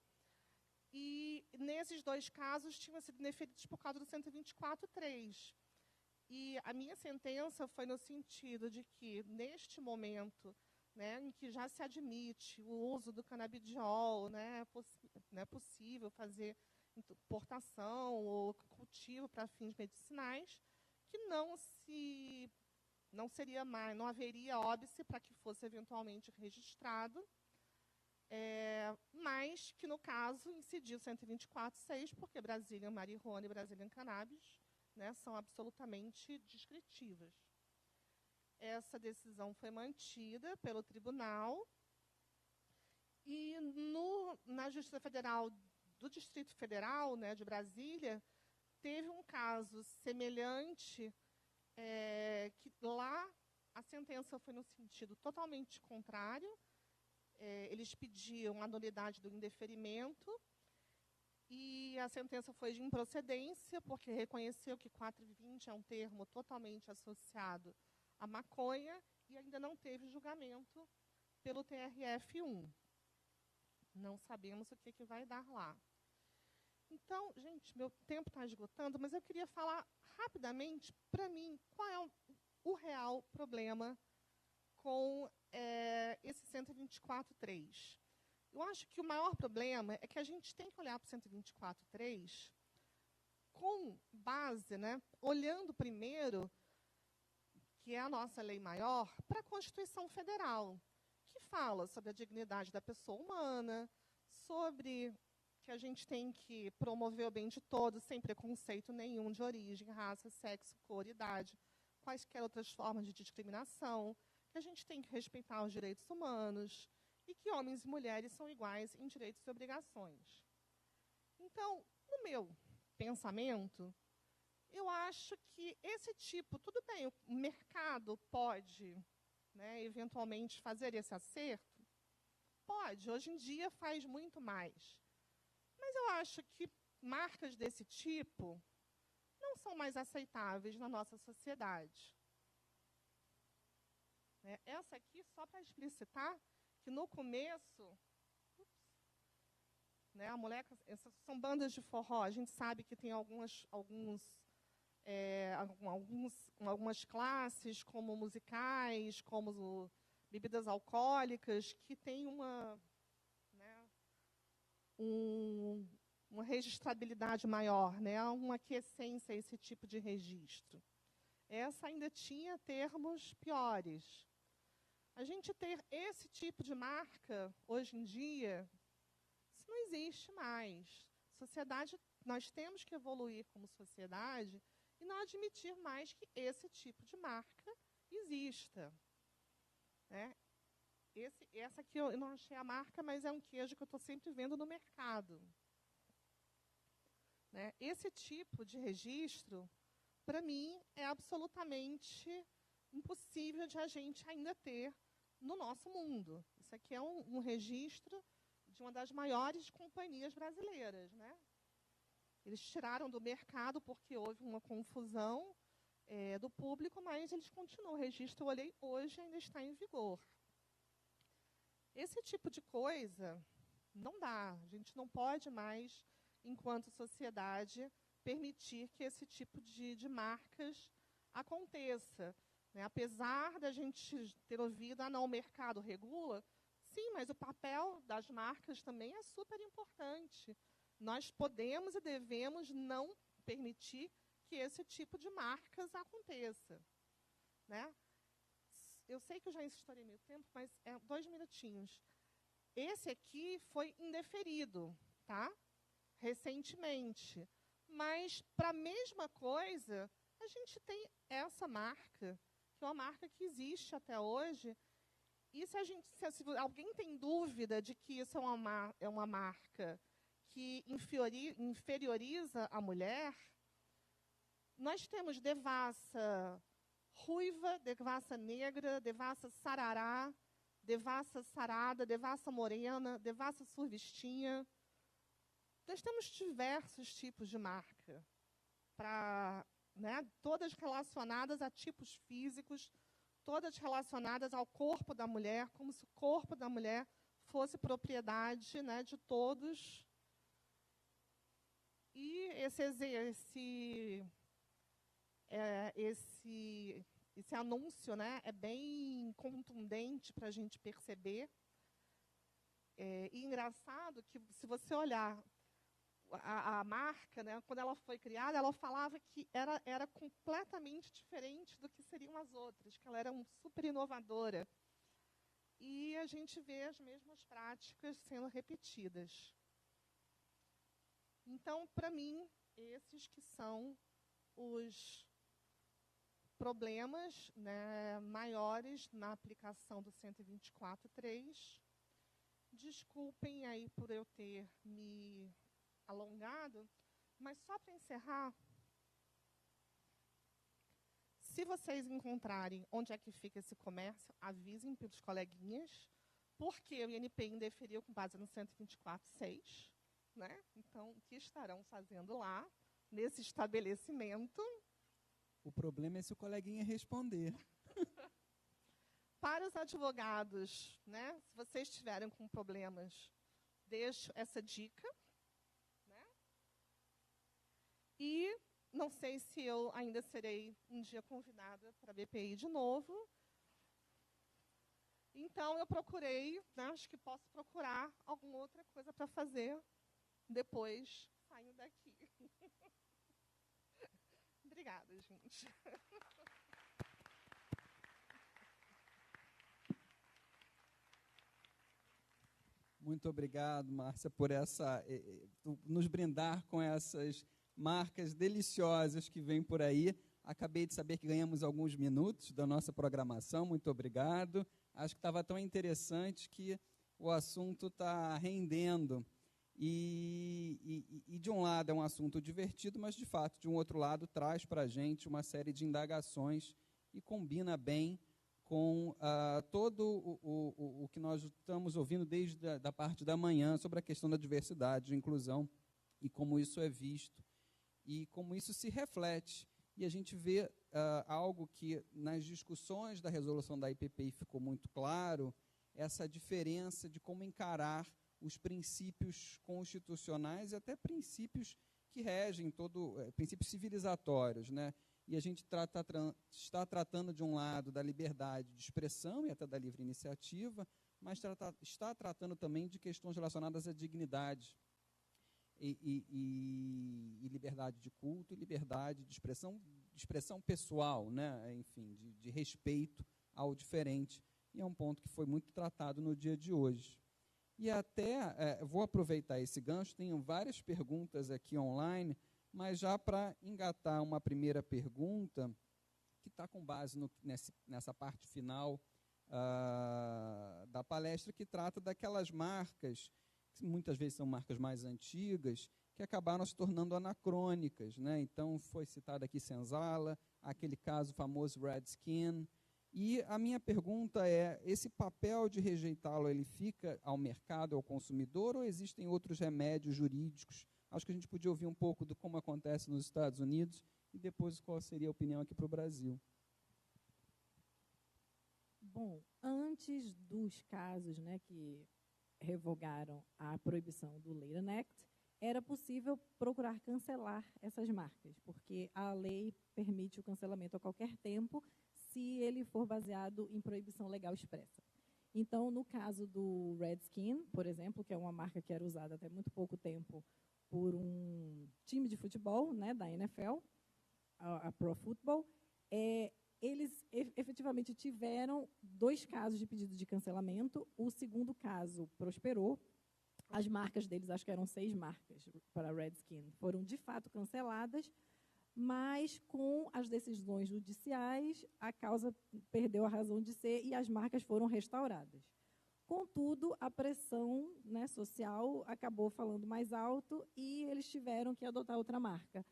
E, nesses dois casos, tinham sido indeferidos por causa do 124.3. E a minha sentença foi no sentido de que, neste momento, né, em que já se admite o uso do canabidiol, né, é possível fazer importação ou cultivo para fins medicinais, que não haveria óbice para que fosse eventualmente registrado, mas que, no caso, incidiu 124.6, porque Brazilian Marihuana e Brazilian Cannabis, né, são absolutamente descritivas. Essa decisão foi mantida pelo tribunal e na Justiça Federal do Distrito Federal, né, de Brasília, teve um caso semelhante, que lá a sentença foi no sentido totalmente contrário. Eles pediam a nulidade do indeferimento e a sentença foi de improcedência, porque reconheceu que 420 é um termo totalmente associado à maconha e ainda não teve julgamento pelo TRF1. Não sabemos o que vai dar lá. Então, gente, meu tempo está esgotando, mas eu queria falar rapidamente, para mim, qual é o real problema com esse 124.3. Eu acho que o maior problema é que a gente tem que olhar para o 124.3 com base, né, olhando primeiro, que é a nossa lei maior, para a Constituição Federal, que fala sobre a dignidade da pessoa humana, sobre que a gente tem que promover o bem de todos, sem preconceito nenhum de origem, raça, sexo, cor, idade, quaisquer outras formas de discriminação, que a gente tem que respeitar os direitos humanos e que homens e mulheres são iguais em direitos e obrigações. Então, no meu pensamento, eu acho que esse tipo, tudo bem, o mercado pode, né, eventualmente fazer esse acerto? Pode, hoje em dia faz muito mais. Mas eu acho que marcas desse tipo não são mais aceitáveis na nossa sociedade. Essa aqui, só para explicitar, que no começo, a mulher, essas são bandas de forró, a gente sabe que tem algumas classes, como musicais, como bebidas alcoólicas, que tem uma registrabilidade maior, uma aquiescência a esse tipo de registro. Essa ainda tinha termos piores. A gente ter esse tipo de marca, hoje em dia, isso não existe mais. Sociedade, nós temos que evoluir como sociedade e não admitir mais que esse tipo de marca exista. Essa aqui eu não achei a marca, mas é um queijo que eu estou sempre vendo no mercado. Esse tipo de registro, para mim, é absolutamente impossível de a gente ainda ter no nosso mundo. Isso aqui é um registro de uma das maiores companhias brasileiras. Eles tiraram do mercado porque houve uma confusão do público, mas eles continuam. O registro, eu olhei hoje, ainda está em vigor. Esse tipo de coisa não dá. A gente não pode mais, enquanto sociedade, permitir que esse tipo de marcas aconteça. Apesar da gente ter ouvido, não, o mercado regula, sim, mas o papel das marcas também é super importante. Nós podemos e devemos não permitir que esse tipo de marcas aconteça. Eu sei que eu já estourei meu tempo, mas 2 minutinhos. Esse aqui foi indeferido, recentemente. Mas, para a mesma coisa, a gente tem essa marca, que é uma marca que existe até hoje. E se alguém tem dúvida de que isso é uma marca que inferioriza a mulher, nós temos devassa ruiva, devassa negra, devassa sarará, devassa sarada, devassa morena, devassa survistinha. Nós temos diversos tipos de marca, todas relacionadas a tipos físicos, todas relacionadas ao corpo da mulher, como se o corpo da mulher fosse propriedade de todos. E esse anúncio é bem contundente para a gente perceber. E engraçado que, se você olhar a marca, quando ela foi criada, ela falava que era completamente diferente do que seriam as outras, que ela era super inovadora. E a gente vê as mesmas práticas sendo repetidas. Então, para mim, esses que são os problemas maiores na aplicação do 124.3. Desculpem aí por eu ter me alongado, mas só para encerrar, se vocês encontrarem onde é que fica esse comércio, avisem para os coleguinhas, porque o INPI indeferiu com base no 124.6, né? Então, o que estarão fazendo lá, nesse estabelecimento? O problema é se o coleguinha responder. Para os advogados, né, se vocês estiverem com problemas, deixo essa dica. Né? E não sei se eu ainda serei um dia convidada para a BPI de novo. Então, eu procurei, né, acho que posso procurar alguma outra coisa para fazer depois saindo daqui. Obrigada, gente. Muito obrigado, Márcia, por nos brindar com essas marcas deliciosas que vêm por aí. Acabei de saber que ganhamos alguns minutos da nossa programação. Muito obrigado. Acho que estava tão interessante que o assunto está rendendo. E, de um lado, é um assunto divertido, mas, de fato, de um outro lado, traz para a gente uma série de indagações e combina bem com todo o que nós estamos ouvindo desde a parte da manhã sobre a questão da diversidade, de inclusão, e como isso é visto, e como isso se reflete. E a gente vê algo que, nas discussões da resolução da IPPI, ficou muito claro, essa diferença de como encarar os princípios constitucionais e até princípios que regem princípios civilizatórios, né? E a gente está tratando, de um lado, da liberdade de expressão e até da livre iniciativa, mas está tratando também de questões relacionadas à dignidade e liberdade de culto e liberdade de expressão pessoal, né? Enfim, de respeito ao diferente. E é um ponto que foi muito tratado no dia de hoje. E até, vou aproveitar esse gancho, tenho várias perguntas aqui online, mas já para engatar uma primeira pergunta, que está com base nessa parte final da palestra, que trata daquelas marcas, que muitas vezes são marcas mais antigas, que acabaram se tornando anacrônicas, né? Então, foi citado aqui Senzala, aquele caso famoso Redskin. E a minha pergunta é, esse papel de rejeitá-lo, ele fica ao mercado, ao consumidor, ou existem outros remédios jurídicos? Acho que a gente podia ouvir um pouco de como acontece nos Estados Unidos e depois qual seria a opinião aqui para o Brasil. Bom, antes dos casos, né, que revogaram a proibição do Lanham Act, era possível procurar cancelar essas marcas, porque a lei permite o cancelamento a qualquer tempo, se ele for baseado em proibição legal expressa. Então, no caso do Redskin, por exemplo, que é uma marca que era usada até muito pouco tempo por um time de futebol, né, da NFL, a Pro Football, eles efetivamente tiveram 2 casos de pedido de cancelamento. O segundo caso prosperou. As marcas deles, acho que eram 6 marcas para a Redskin, foram de fato canceladas, mas com as decisões judiciais, a causa perdeu a razão de ser e as marcas foram restauradas. Contudo, a pressão, né, social acabou falando mais alto e eles tiveram que adotar outra marca,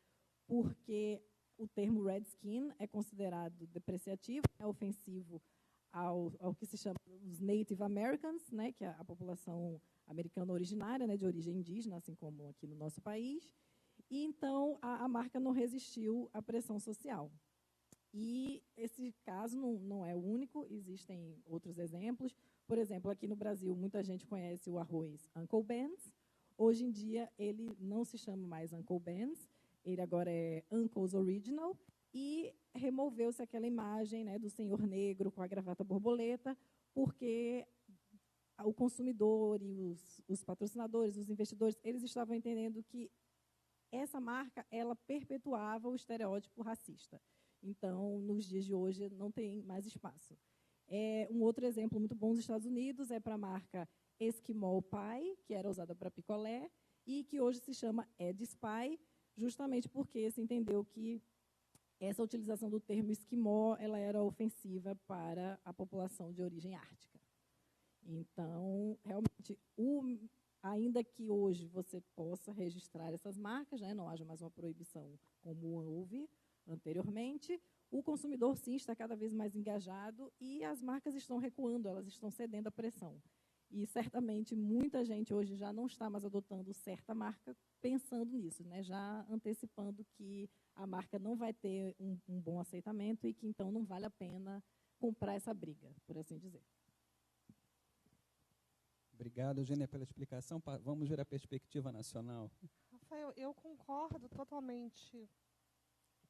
porque o termo Redskin é considerado depreciativo, é ofensivo ao que se chama os Native Americans, né, que é a população americana originária, né, de origem indígena, assim como aqui no nosso país. E, então, a marca não resistiu à pressão social. E esse caso não é o único, existem outros exemplos. Por exemplo, aqui no Brasil, muita gente conhece o arroz Uncle Ben's. Hoje em dia, ele não se chama mais Uncle Ben's, ele agora é Uncle's Original, e removeu-se aquela imagem, né, do senhor negro com a gravata borboleta, porque o consumidor e os patrocinadores, os investidores, eles estavam entendendo que essa marca ela perpetuava o estereótipo racista. Então, nos dias de hoje, não tem mais espaço. Um outro exemplo muito bom nos Estados Unidos é para a marca Eskimo Pie, que era usada para picolé, e que hoje se chama Ed's Pie, justamente porque se entendeu que essa utilização do termo esquimó ela era ofensiva para a população de origem ártica. Então, realmente, ainda que hoje você possa registrar essas marcas, né, não haja mais uma proibição como houve anteriormente, o consumidor, sim, está cada vez mais engajado e as marcas estão recuando, elas estão cedendo à pressão. E, certamente, muita gente hoje já não está mais adotando certa marca pensando nisso, né, já antecipando que a marca não vai ter um bom aceitamento e que, então, não vale a pena comprar essa briga, por assim dizer. Obrigado, Eugênia, pela explicação. Vamos ver a perspectiva nacional. Rafael, eu concordo totalmente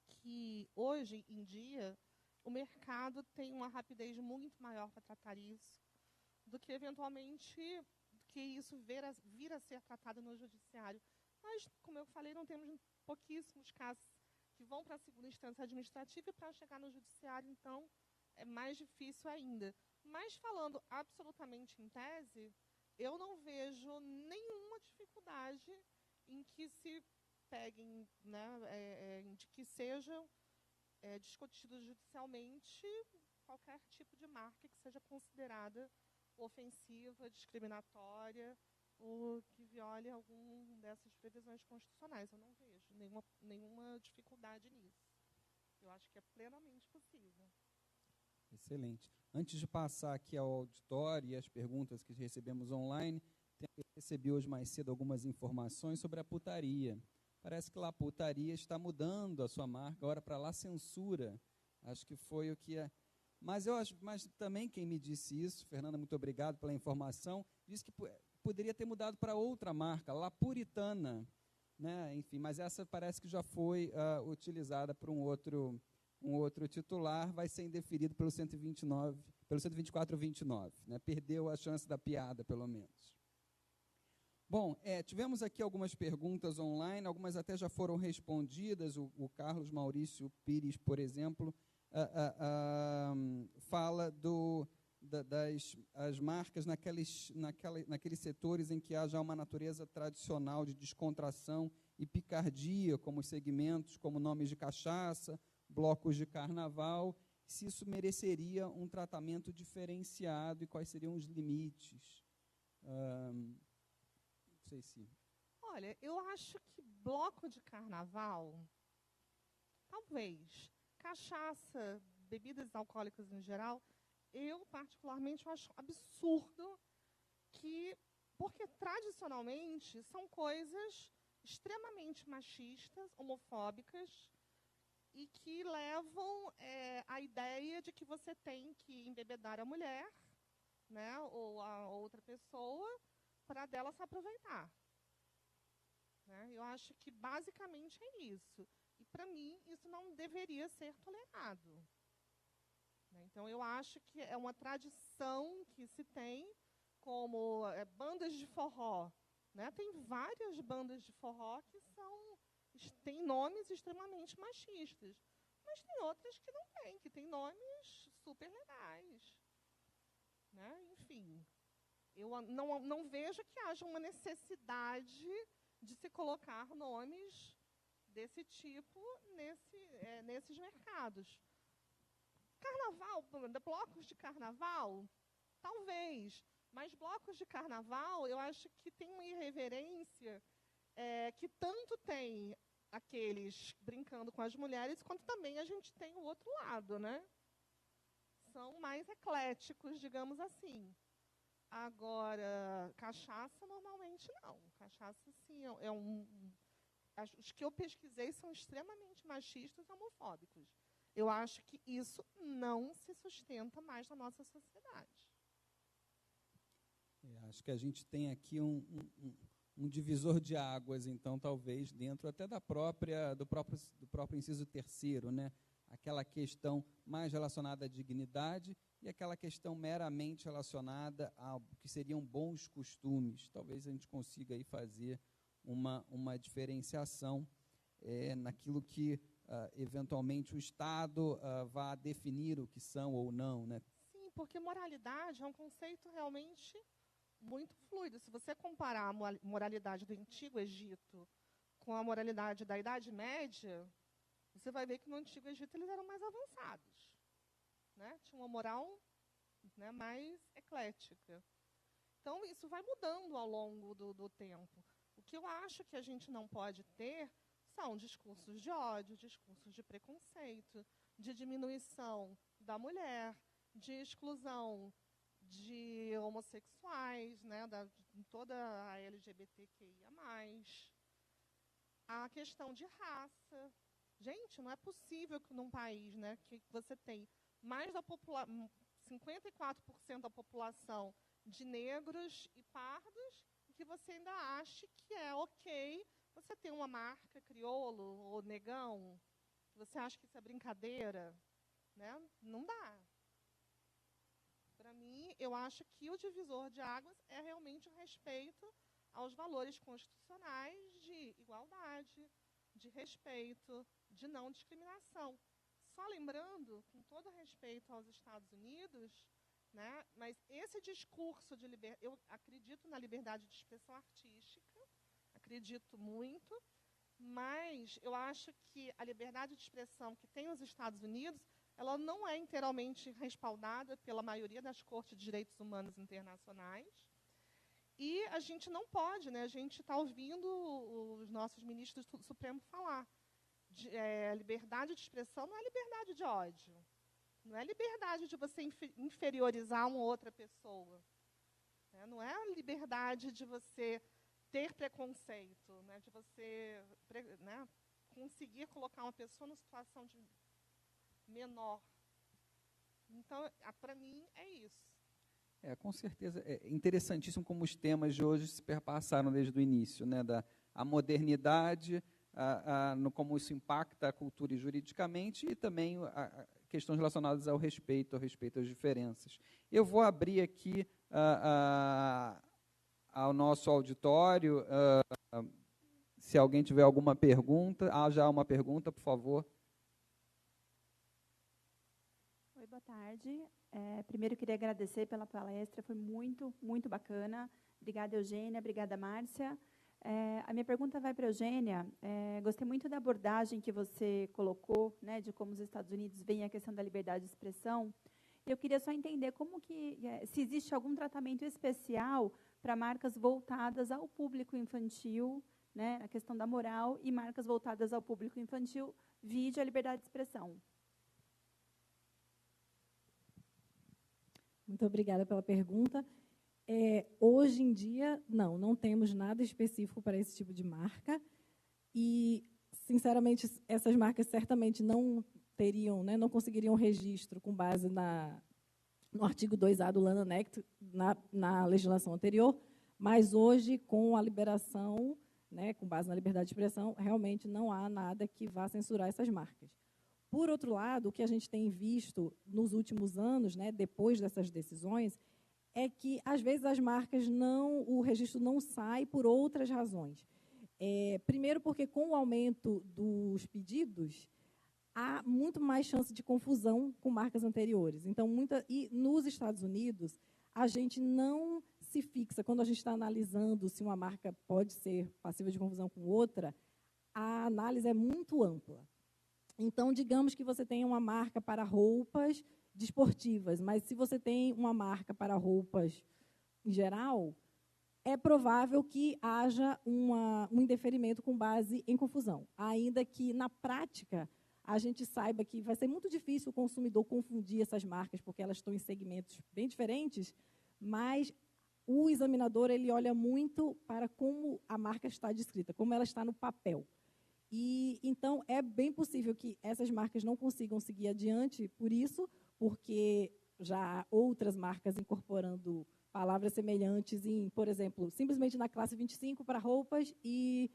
que, hoje em dia, o mercado tem uma rapidez muito maior para tratar isso do que, eventualmente, que isso vir a ser tratado no judiciário. Mas, como eu falei, não temos pouquíssimos casos que vão para a segunda instância administrativa e para chegar no judiciário, então, é mais difícil ainda. Mas, falando absolutamente em tese, eu não vejo nenhuma dificuldade em que se peguem, né, de que sejam discutidos judicialmente qualquer tipo de marca que seja considerada ofensiva, discriminatória ou que viole alguma dessas previsões constitucionais. Eu não vejo nenhuma dificuldade nisso. Eu acho que é plenamente possível. Excelente. Antes de passar aqui ao auditório e as perguntas que recebemos online, recebi hoje mais cedo algumas informações sobre a putaria. Parece que lá a putaria está mudando a sua marca agora para lá censura. Acho que foi o que é. Mas também quem me disse isso, Fernanda, muito obrigado pela informação, disse que poderia ter mudado para outra marca, lá puritana, né? Enfim, mas essa parece que já foi utilizada por um outro titular, vai ser indeferido pelo 124/29, né? Perdeu a chance da piada, pelo menos. Bom, tivemos aqui algumas perguntas online, algumas até já foram respondidas. O Carlos Maurício Pires, por exemplo, fala das marcas naqueles setores em que há já uma natureza tradicional de descontração e picardia, como os segmentos, como nomes de cachaça, blocos de carnaval, se isso mereceria um tratamento diferenciado e quais seriam os limites. Não sei se... Olha, eu acho que bloco de carnaval, talvez. Cachaça, bebidas alcoólicas em geral, eu particularmente acho absurdo porque tradicionalmente são coisas extremamente machistas, homofóbicas, e que levam a ideia de que você tem que embebedar a mulher, né, ou a outra pessoa, para dela se aproveitar. Né? Eu acho que basicamente é isso. E, para mim, isso não deveria ser tolerado. Né? Então, eu acho que é uma tradição que se tem, como bandas de forró. Né? Tem várias bandas de forró que têm nomes extremamente machistas. Mas tem outras que não têm, que têm nomes super legais. Né? Enfim, eu não vejo que haja uma necessidade de se colocar nomes desse tipo nesses mercados. Carnaval, blocos de carnaval, talvez, mas blocos de carnaval, eu acho que tem uma irreverência que tanto tem aqueles brincando com as mulheres, quanto também a gente tem o outro lado, né? São mais ecléticos, digamos assim. Agora, cachaça, normalmente não. Cachaça, sim, os que eu pesquisei são extremamente machistas e homofóbicos. Eu acho que isso não se sustenta mais na nossa sociedade. Acho que a gente tem aqui um divisor de águas, então, talvez, dentro até do próprio inciso 3º, né? Aquela questão mais relacionada à dignidade e aquela questão meramente relacionada ao que seriam bons costumes. Talvez a gente consiga aí fazer uma diferenciação naquilo que, eventualmente, o Estado vá definir o que são ou não. Né? Sim, porque moralidade é um conceito realmente muito fluido. Se você comparar a moralidade do Antigo Egito com a moralidade da Idade Média, você vai ver que no Antigo Egito eles eram mais avançados. Né? Tinha uma moral, né, mais eclética. Então, isso vai mudando ao longo do tempo. O que eu acho que a gente não pode ter são discursos de ódio, discursos de preconceito, de diminuição da mulher, de exclusão de homossexuais, né, de toda a LGBTQIA+. A questão de raça. Gente, não é possível que num país, né, que você tem mais da 54% da população de negros e pardos, que você ainda ache que é ok você ter uma marca crioulo ou negão. Você acha que isso é brincadeira? Né? Não dá. Para mim, eu acho que o divisor de águas é realmente o respeito aos valores constitucionais de igualdade, de respeito, de não discriminação. Só lembrando, com todo respeito aos Estados Unidos, né, mas esse discurso de liberdade, eu acredito na liberdade de expressão artística, acredito muito, mas eu acho que a liberdade de expressão que tem nos Estados Unidos, ela não é inteiramente respaldada pela maioria das cortes de direitos humanos internacionais. E a gente não pode, né? A gente está ouvindo os nossos ministros do Supremo falar. Liberdade de expressão não é liberdade de ódio. Não é liberdade de você inferiorizar uma outra pessoa. Né? Não é a liberdade de você ter preconceito, né? De você, né, conseguir colocar uma pessoa numa situação de menor. Então, para mim, é isso. Com certeza. É interessantíssimo como os temas de hoje se perpassaram desde o início, né? A modernidade, como isso impacta a cultura e juridicamente, e também questões relacionadas ao respeito às diferenças. Eu vou abrir aqui ao nosso auditório, se alguém tiver alguma pergunta. Já há uma pergunta, por favor. Oi, boa tarde. Primeiro, queria agradecer pela palestra, foi muito, muito bacana. Obrigada, Eugênia, obrigada, Márcia. A minha pergunta vai para a Eugênia. Gostei muito da abordagem que você colocou, né, de como os Estados Unidos veem a questão da liberdade de expressão. Eu queria só entender se existe algum tratamento especial para marcas voltadas ao público infantil, né, a questão da moral, e marcas voltadas ao público infantil, vide a liberdade de expressão. Muito obrigada pela pergunta. Hoje em dia, não temos nada específico para esse tipo de marca. E, sinceramente, essas marcas certamente não teriam, né, não conseguiriam registro com base no artigo 2A do Lanham Act, na legislação anterior, mas hoje, com a liberação, né, com base na liberdade de expressão, realmente não há nada que vá censurar essas marcas. Por outro lado, o que a gente tem visto nos últimos anos, né, depois dessas decisões, é que, às vezes, as marcas o registro não sai por outras razões. Primeiro, porque, com o aumento dos pedidos, há muito mais chance de confusão com marcas anteriores. Então, e nos Estados Unidos, a gente não se fixa, quando a gente está analisando se uma marca pode ser passível de confusão com outra, a análise é muito ampla. Então, digamos que você tem uma marca para roupas desportivas, mas se você tem uma marca para roupas em geral, é provável que haja um indeferimento com base em confusão. Ainda que, na prática, a gente saiba que vai ser muito difícil o consumidor confundir essas marcas, porque elas estão em segmentos bem diferentes, mas o examinador ele olha muito para como a marca está descrita, como ela está no papel. E, então, é bem possível que essas marcas não consigam seguir adiante por isso, porque já há outras marcas incorporando palavras semelhantes por exemplo, simplesmente na classe 25 para roupas e,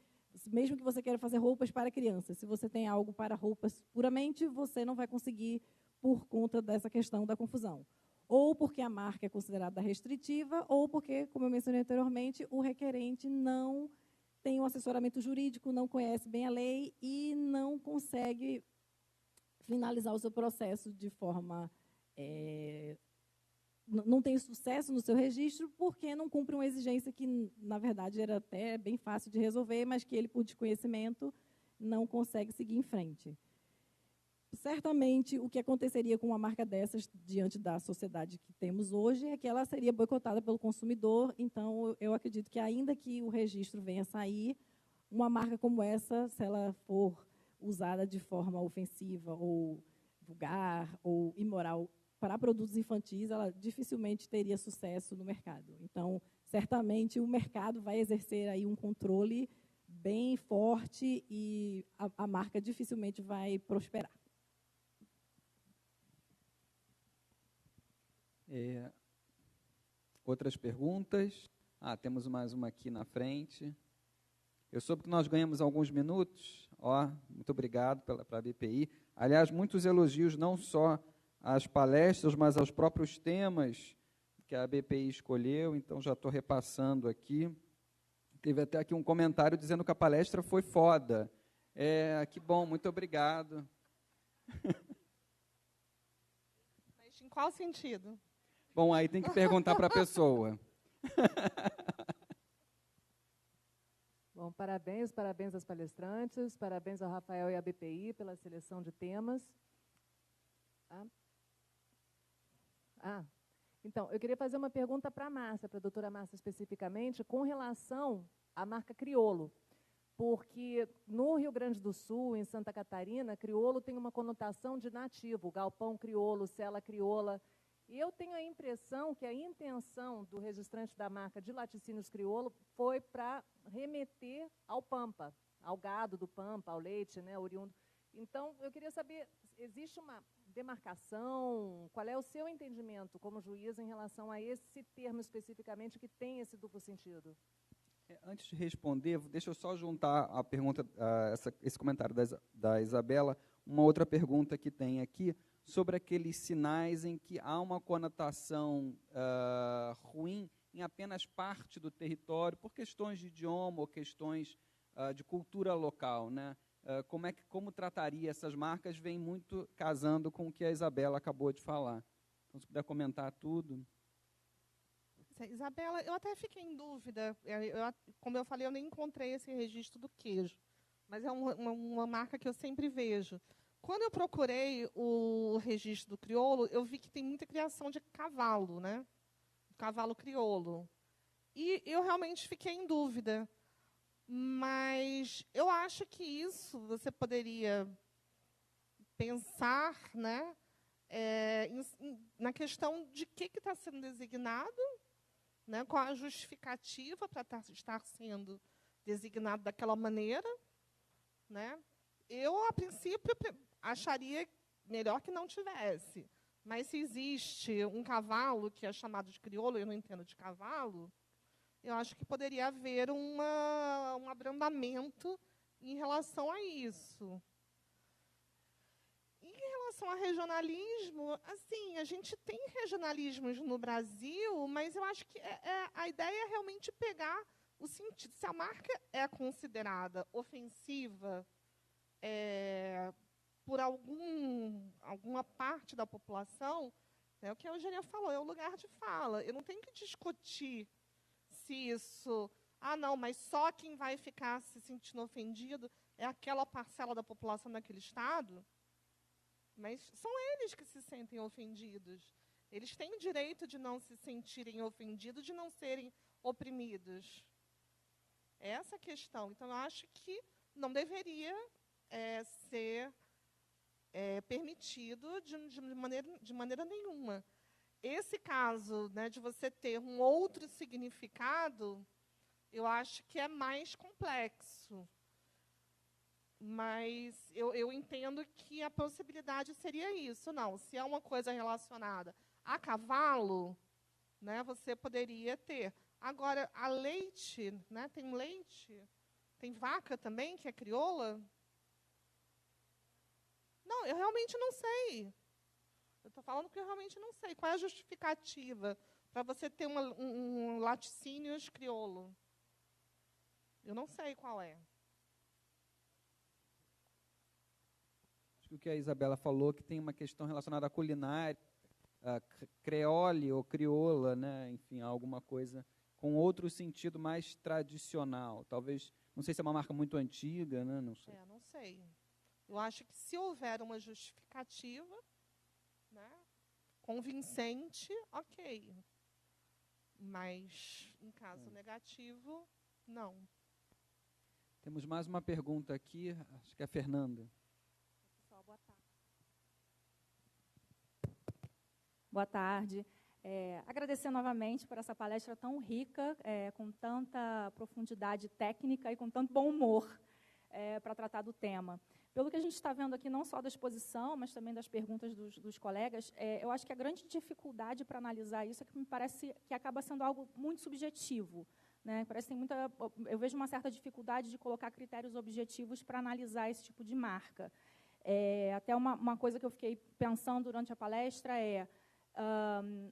mesmo que você queira fazer roupas para crianças, se você tem algo para roupas puramente, você não vai conseguir por conta dessa questão da confusão. Ou porque a marca é considerada restritiva, ou porque, como eu mencionei anteriormente, o requerente não tem um assessoramento jurídico, não conhece bem a lei e não consegue finalizar o seu processo de forma... não tem sucesso no seu registro porque não cumpre uma exigência que, na verdade, era até bem fácil de resolver, mas que ele, por desconhecimento, não consegue seguir em frente. certamente, o que aconteceria com uma marca dessas diante da sociedade que temos hoje é que ela seria boicotada pelo consumidor. Então, eu acredito que, ainda que o registro venha a sair, uma marca como essa, se ela for usada de forma ofensiva ou vulgar ou imoral para produtos infantis, ela dificilmente teria sucesso no mercado. Então, certamente, o mercado vai exercer aí um controle bem forte e a marca dificilmente vai prosperar. Outras perguntas? Temos mais uma aqui na frente. Eu soube que nós ganhamos alguns minutos. Muito obrigado para a BPI. Aliás, muitos elogios não só às palestras, mas aos próprios temas que a BPI escolheu. Então, já estou repassando aqui. Teve até aqui um comentário dizendo que a palestra foi foda. Que bom, muito obrigado. Mas em qual sentido? Bom, aí tem que perguntar para a pessoa. Bom, parabéns às palestrantes, parabéns ao Rafael e à BPI pela seleção de temas. Então, eu queria fazer uma pergunta para a Márcia, para a doutora Márcia especificamente, com relação à marca Criolo, porque no Rio Grande do Sul, em Santa Catarina, Criolo tem uma conotação de nativo, galpão crioulo, cela crioula. E eu tenho a impressão que a intenção do registrante da marca de laticínios crioulo foi para remeter ao pampa, ao gado do pampa, ao leite, né, oriundo. Então, eu queria saber, existe uma demarcação? Qual é o seu entendimento como juiz em relação a esse termo especificamente que tem esse duplo sentido? Antes de responder, deixa eu só juntar a pergunta, esse comentário da Isabela, uma outra pergunta que tem aqui, sobre aqueles sinais em que há uma conotação ruim em apenas parte do território, por questões de idioma ou questões de cultura local, né? Como trataria essas marcas, vem muito casando com o que a Isabela acabou de falar. Então, se puder comentar tudo. Isabela, eu até fiquei em dúvida. Como eu falei, eu nem encontrei esse registro do queijo, mas é uma marca que eu sempre vejo. Quando eu procurei o registro do crioulo, eu vi que tem muita criação de cavalo, né? Cavalo crioulo. E eu realmente fiquei em dúvida. Mas eu acho que isso você poderia pensar, né, na questão de que está sendo designado, né, qual a justificativa para estar sendo designado daquela maneira. Né? Eu, a princípio, acharia melhor que não tivesse. Mas se existe um cavalo que é chamado de crioulo, eu não entendo de cavalo, eu acho que poderia haver um abrandamento em relação a isso. Em relação a regionalismo, assim, a gente tem regionalismos no Brasil, mas eu acho que a ideia é realmente pegar o sentido. Se a marca é considerada ofensiva por alguma parte da população, né, o que a Eugênia falou, é o lugar de fala. Eu não tenho que discutir se isso... não, mas só quem vai ficar se sentindo ofendido é aquela parcela da população daquele estado. Mas são eles que se sentem ofendidos. Eles têm o direito de não se sentirem ofendidos, de não serem oprimidos. É essa a questão. Então, eu acho que não deveria ser permitido de maneira nenhuma. Esse caso, né, de você ter um outro significado, eu acho que é mais complexo. Mas eu entendo que a possibilidade seria isso. Não, se é uma coisa relacionada a cavalo, né, você poderia ter. Agora, a leite, né, tem leite, tem vaca também, que é crioula? Não, eu realmente não sei. Eu estou falando que eu realmente não sei. Qual é a justificativa para você ter um laticínios crioulo? Eu não sei qual é. O que a Isabela falou, que tem uma questão relacionada à culinária, a creole ou crioula, né? Enfim, alguma coisa com outro sentido mais tradicional. Talvez, não sei se é uma marca muito antiga, né? Não sei. Não sei. Eu acho que se houver uma justificativa, né, convincente, ok. Mas, em caso negativo, não. Temos mais uma pergunta aqui, acho que é a Fernanda. Pessoal, boa tarde. Boa tarde. Agradecer novamente por essa palestra tão rica, com tanta profundidade técnica e com tanto bom humor para tratar do tema. Pelo que a gente está vendo aqui, não só da exposição, mas também das perguntas dos colegas, eu acho que a grande dificuldade para analisar isso é que me parece que acaba sendo algo muito subjetivo. Né? Parece que eu vejo uma certa dificuldade de colocar critérios objetivos para analisar esse tipo de marca. Até uma coisa que eu fiquei pensando durante a palestra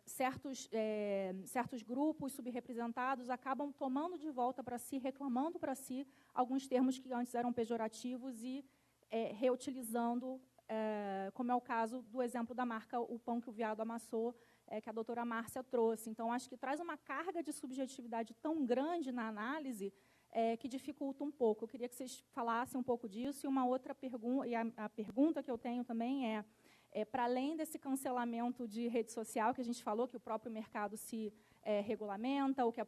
certos grupos subrepresentados acabam tomando de volta para si, reclamando para si, alguns termos que antes eram pejorativos e reutilizando, como é o caso do exemplo da marca O Pão que o Veado Amassou, que a doutora Márcia trouxe. Então, acho que traz uma carga de subjetividade tão grande na análise que dificulta um pouco. Eu queria que vocês falassem um pouco disso. E uma outra pergunta, e a pergunta que eu tenho também para além desse cancelamento de rede social, que a gente falou, que o próprio mercado se regulamenta, ou que o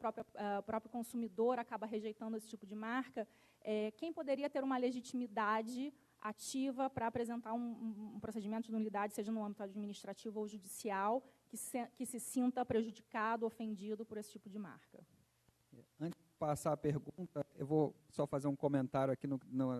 próprio consumidor acaba rejeitando esse tipo de marca, quem poderia ter uma legitimidade ativa para apresentar um procedimento de nulidade, seja no âmbito administrativo ou judicial, que se sinta prejudicado, ofendido por esse tipo de marca? Antes de passar a pergunta, eu vou só fazer um comentário aqui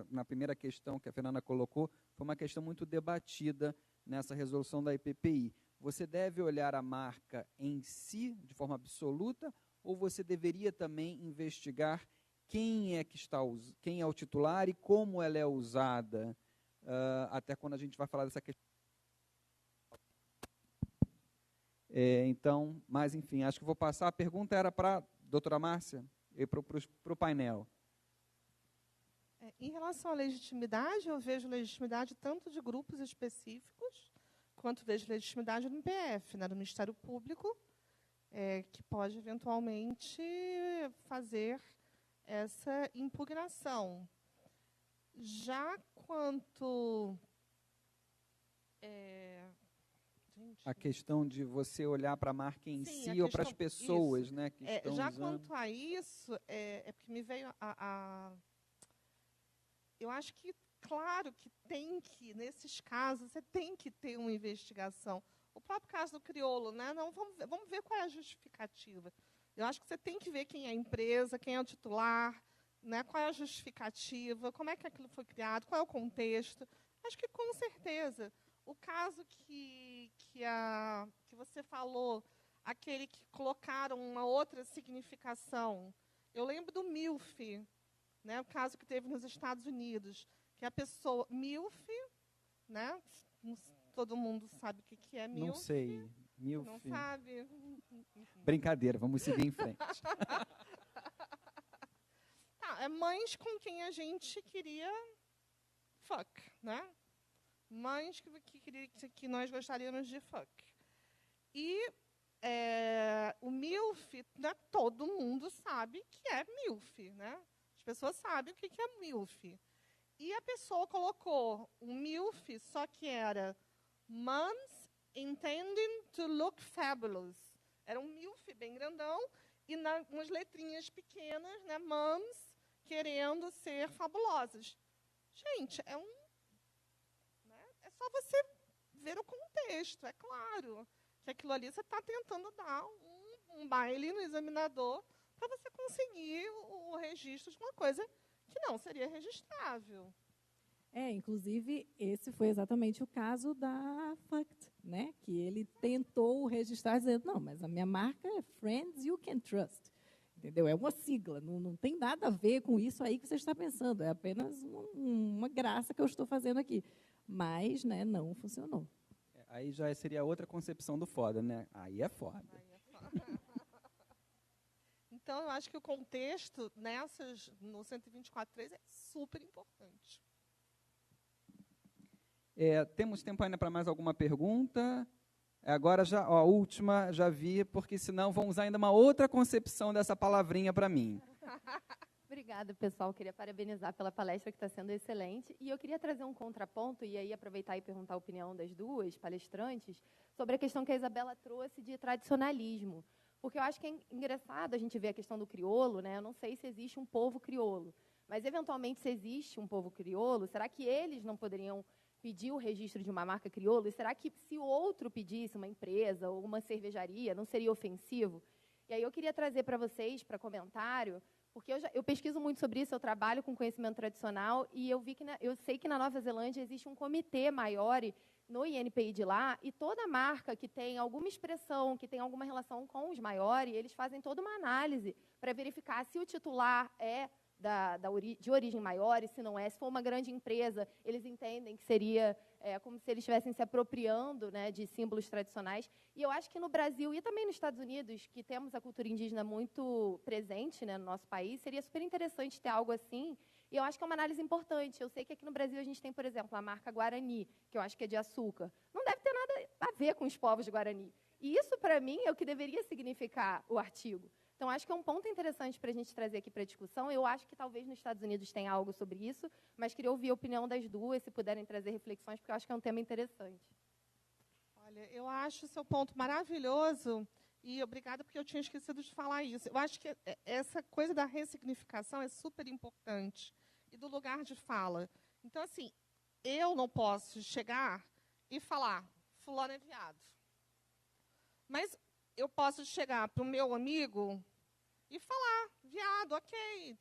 na primeira questão que a Fernanda colocou. Foi uma questão muito debatida nessa resolução da IPPI. Você deve olhar a marca em si, de forma absoluta, ou você deveria também investigar quem é o titular e como ela é usada, até quando a gente vai falar dessa questão. Então, mas enfim, acho que vou passar. A pergunta era para a doutora Márcia e para o painel. Em relação à legitimidade, eu vejo legitimidade tanto de grupos específicos, quanto vejo legitimidade no MPF, né, no Ministério Público, que pode, eventualmente, fazer essa impugnação. Já quanto... A questão de você olhar para a marca em si ou para as pessoas, isso, né, que estão já usando. Quanto a isso, porque me veio eu acho que, claro, que nesses casos, você tem que ter uma investigação. O próprio caso do Criolo, né? Não, vamos ver qual é a justificativa. Eu acho que você tem que ver quem é a empresa, quem é o titular, né? Qual é a justificativa, como é que aquilo foi criado, qual é o contexto. Acho que, com certeza, o caso que você falou, aquele que colocaram uma outra significação. Eu lembro do MILF, né, o caso que teve nos Estados Unidos, que a pessoa... MILF, né, todo mundo sabe o que é MILF. Não sei. MILF. Não sabe? Brincadeira, vamos seguir em frente. É mães com quem a gente queria fuck, né? Mães que nós gostaríamos de fuck. E o MILF, né, todo mundo sabe que é MILF, né? As pessoas sabem o que é MILF. E a pessoa colocou um MILF, só que era Moms Intending to Look Fabulous. Era um MILF bem grandão e umas letrinhas pequenas, né, Moms querendo ser fabulosas. Gente, é só você ver o contexto, é claro que aquilo ali você está tentando dar um baile no examinador para você conseguir o registro de uma coisa que não seria registrável. Inclusive, esse foi exatamente o caso da FACT, né? Que ele tentou registrar dizendo, não, mas a minha marca é Friends You Can Trust. Entendeu? É uma sigla, não tem nada a ver com isso aí que você está pensando, é apenas uma graça que eu estou fazendo aqui. Mas, né, não funcionou. Aí já seria outra concepção do foda, né? Aí é foda. Então, eu acho que o contexto no 124.3 é super importante. Temos tempo ainda para mais alguma pergunta? Agora, a última, já vi, porque senão vão usar ainda uma outra concepção dessa palavrinha para mim. obrigada, pessoal. Queria parabenizar pela palestra, que está sendo excelente. E eu queria trazer um contraponto, e aí aproveitar e perguntar a opinião das duas palestrantes, sobre a questão que a Isabela trouxe de tradicionalismo. Porque eu acho que é engraçado a gente ver a questão do crioulo, né? Eu não sei se existe um povo crioulo, mas, eventualmente, se existe um povo crioulo, será que eles não poderiam pedir o registro de uma marca crioulo? E será que, se o outro pedisse, uma empresa ou uma cervejaria, não seria ofensivo? E aí eu queria trazer para vocês, para comentário, porque eu pesquiso muito sobre isso, eu trabalho com conhecimento tradicional, e eu sei que na Nova Zelândia existe um comitê maior no INPI de lá, e toda marca que tem alguma expressão, que tem alguma relação com os maiores, eles fazem toda uma análise para verificar se o titular é de origem maior, e se não é, se for uma grande empresa, eles entendem que seria como se eles estivessem se apropriando, né, de símbolos tradicionais. E eu acho que no Brasil e também nos Estados Unidos, que temos a cultura indígena muito presente, né, no nosso país, seria super interessante ter algo assim. E eu acho que é uma análise importante. Eu sei que aqui no Brasil a gente tem, por exemplo, a marca Guarani, que eu acho que é de açúcar. Não deve ter nada a ver com os povos de Guarani. E isso, para mim, é o que deveria significar o artigo. Então, acho que é um ponto interessante para a gente trazer aqui para a discussão. Eu acho que talvez nos Estados Unidos tenha algo sobre isso, mas queria ouvir a opinião das duas, se puderem trazer reflexões, porque eu acho que é um tema interessante. Olha, eu acho o seu ponto maravilhoso, e obrigada, porque eu tinha esquecido de falar isso. Eu acho que essa coisa da ressignificação é super importante, e do lugar de fala. Então, assim, eu não posso chegar e falar, fulano é viado. Mas eu posso chegar para o meu amigo e falar, viado, ok.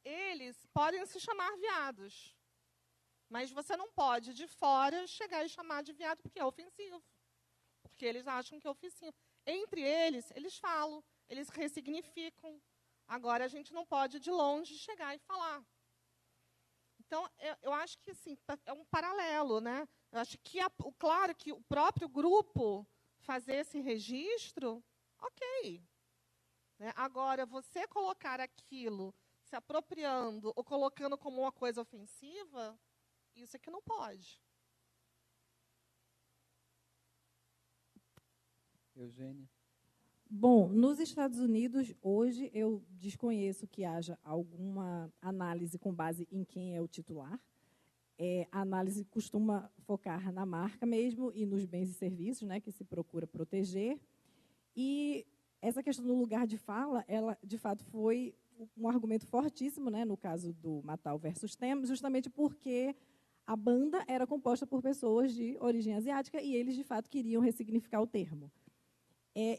Eles podem se chamar viados. Mas você não pode, de fora, chegar e chamar de viado, porque é ofensivo. Porque eles acham que é ofensivo. Entre eles falam, eles ressignificam. Agora, a gente não pode, de longe, chegar e falar. Então, eu acho que assim, é um paralelo, né? Eu acho que, claro que o próprio grupo fazer esse registro, ok. Né? Agora, você colocar aquilo se apropriando ou colocando como uma coisa ofensiva, isso é que não pode. Eugênia. Bom, nos Estados Unidos, hoje, eu desconheço que haja alguma análise com base em quem é o titular. A análise costuma focar na marca mesmo e nos bens e serviços, né, que se procura proteger. E essa questão do lugar de fala, ela, de fato, foi um argumento fortíssimo, né, no caso do Matal versus Tem, justamente porque a banda era composta por pessoas de origem asiática e eles, de fato, queriam ressignificar o termo.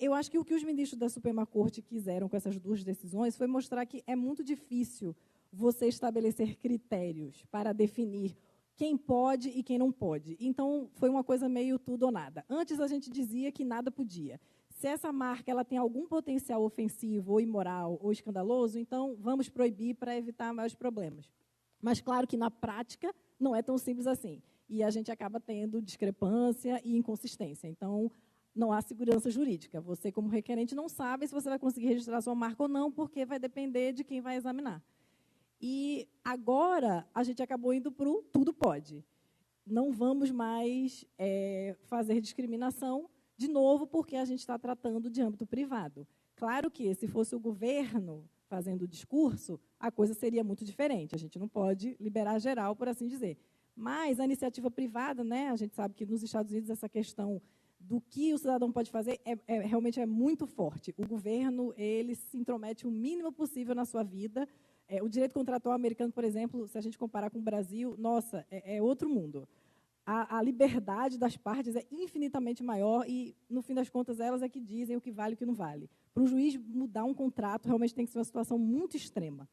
Eu acho que o que os ministros da Suprema Corte quiseram com essas duas decisões foi mostrar que é muito difícil você estabelecer critérios para definir quem pode e quem não pode. Então, foi uma coisa meio tudo ou nada. Antes, a gente dizia que nada podia. Se essa marca ela tem algum potencial ofensivo, ou imoral, ou escandaloso, então vamos proibir para evitar maiores problemas. Mas, claro que, na prática, não é tão simples assim. E a gente acaba tendo discrepância e inconsistência. Então, não há segurança jurídica. Você, como requerente, não sabe se você vai conseguir registrar sua marca ou não, porque vai depender de quem vai examinar. E agora a gente acabou indo para o tudo pode. Não vamos mais fazer discriminação, de novo, porque a gente está tratando de âmbito privado. Claro que, se fosse o governo fazendo o discurso, a coisa seria muito diferente. A gente não pode liberar geral, por assim dizer. Mas a iniciativa privada, né, a gente sabe que nos Estados Unidos essa questão do que o cidadão pode fazer realmente é muito forte. O governo ele se intromete o mínimo possível na sua vida. O direito contratual americano, por exemplo, se a gente comparar com o Brasil, nossa, é outro mundo. A liberdade das partes é infinitamente maior e, no fim das contas, elas é que dizem o que vale e o que não vale. Para o juiz mudar um contrato, realmente tem que ser uma situação muito extrema.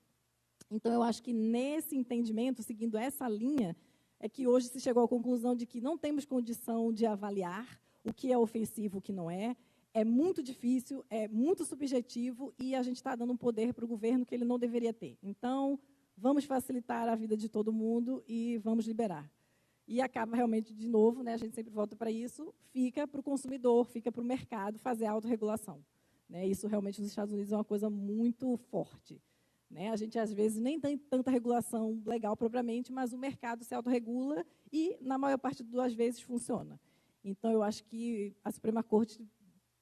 Então, eu acho que, nesse entendimento, seguindo essa linha, é que hoje se chegou à conclusão de que não temos condição de avaliar o que é ofensivo e o que não é. É muito difícil, é muito subjetivo e a gente está dando um poder para o governo que ele não deveria ter. Então, vamos facilitar a vida de todo mundo e vamos liberar. E acaba realmente, de novo, né, a gente sempre volta para isso, fica para o consumidor, fica para o mercado fazer a autorregulação. Né? Isso realmente nos Estados Unidos é uma coisa muito forte. Né? A gente, às vezes, nem tem tanta regulação legal propriamente, mas o mercado se autorregula e, na maior parte das vezes, funciona. Então, eu acho que a Suprema Corte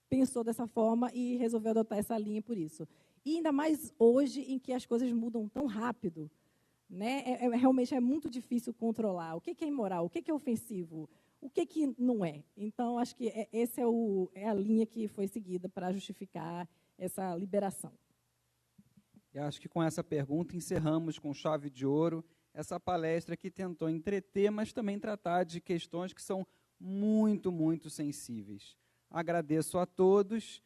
pensou dessa forma e resolveu adotar essa linha por isso. E ainda mais hoje, em que as coisas mudam tão rápido, né? Realmente é muito difícil controlar. O que é imoral? O que é ofensivo? O que não é? Então, acho que essa é a linha que foi seguida para justificar essa liberação. Eu acho que com essa pergunta encerramos com chave de ouro essa palestra que tentou entreter, mas também tratar de questões que são muito, muito sensíveis. Agradeço a todos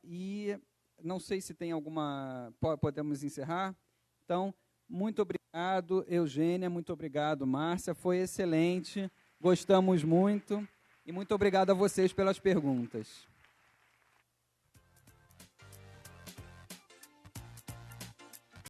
e não sei se tem alguma... Podemos encerrar? Então, muito obrigado, Eugênia, muito obrigado, Márcia, foi excelente, gostamos muito e muito obrigado a vocês pelas perguntas.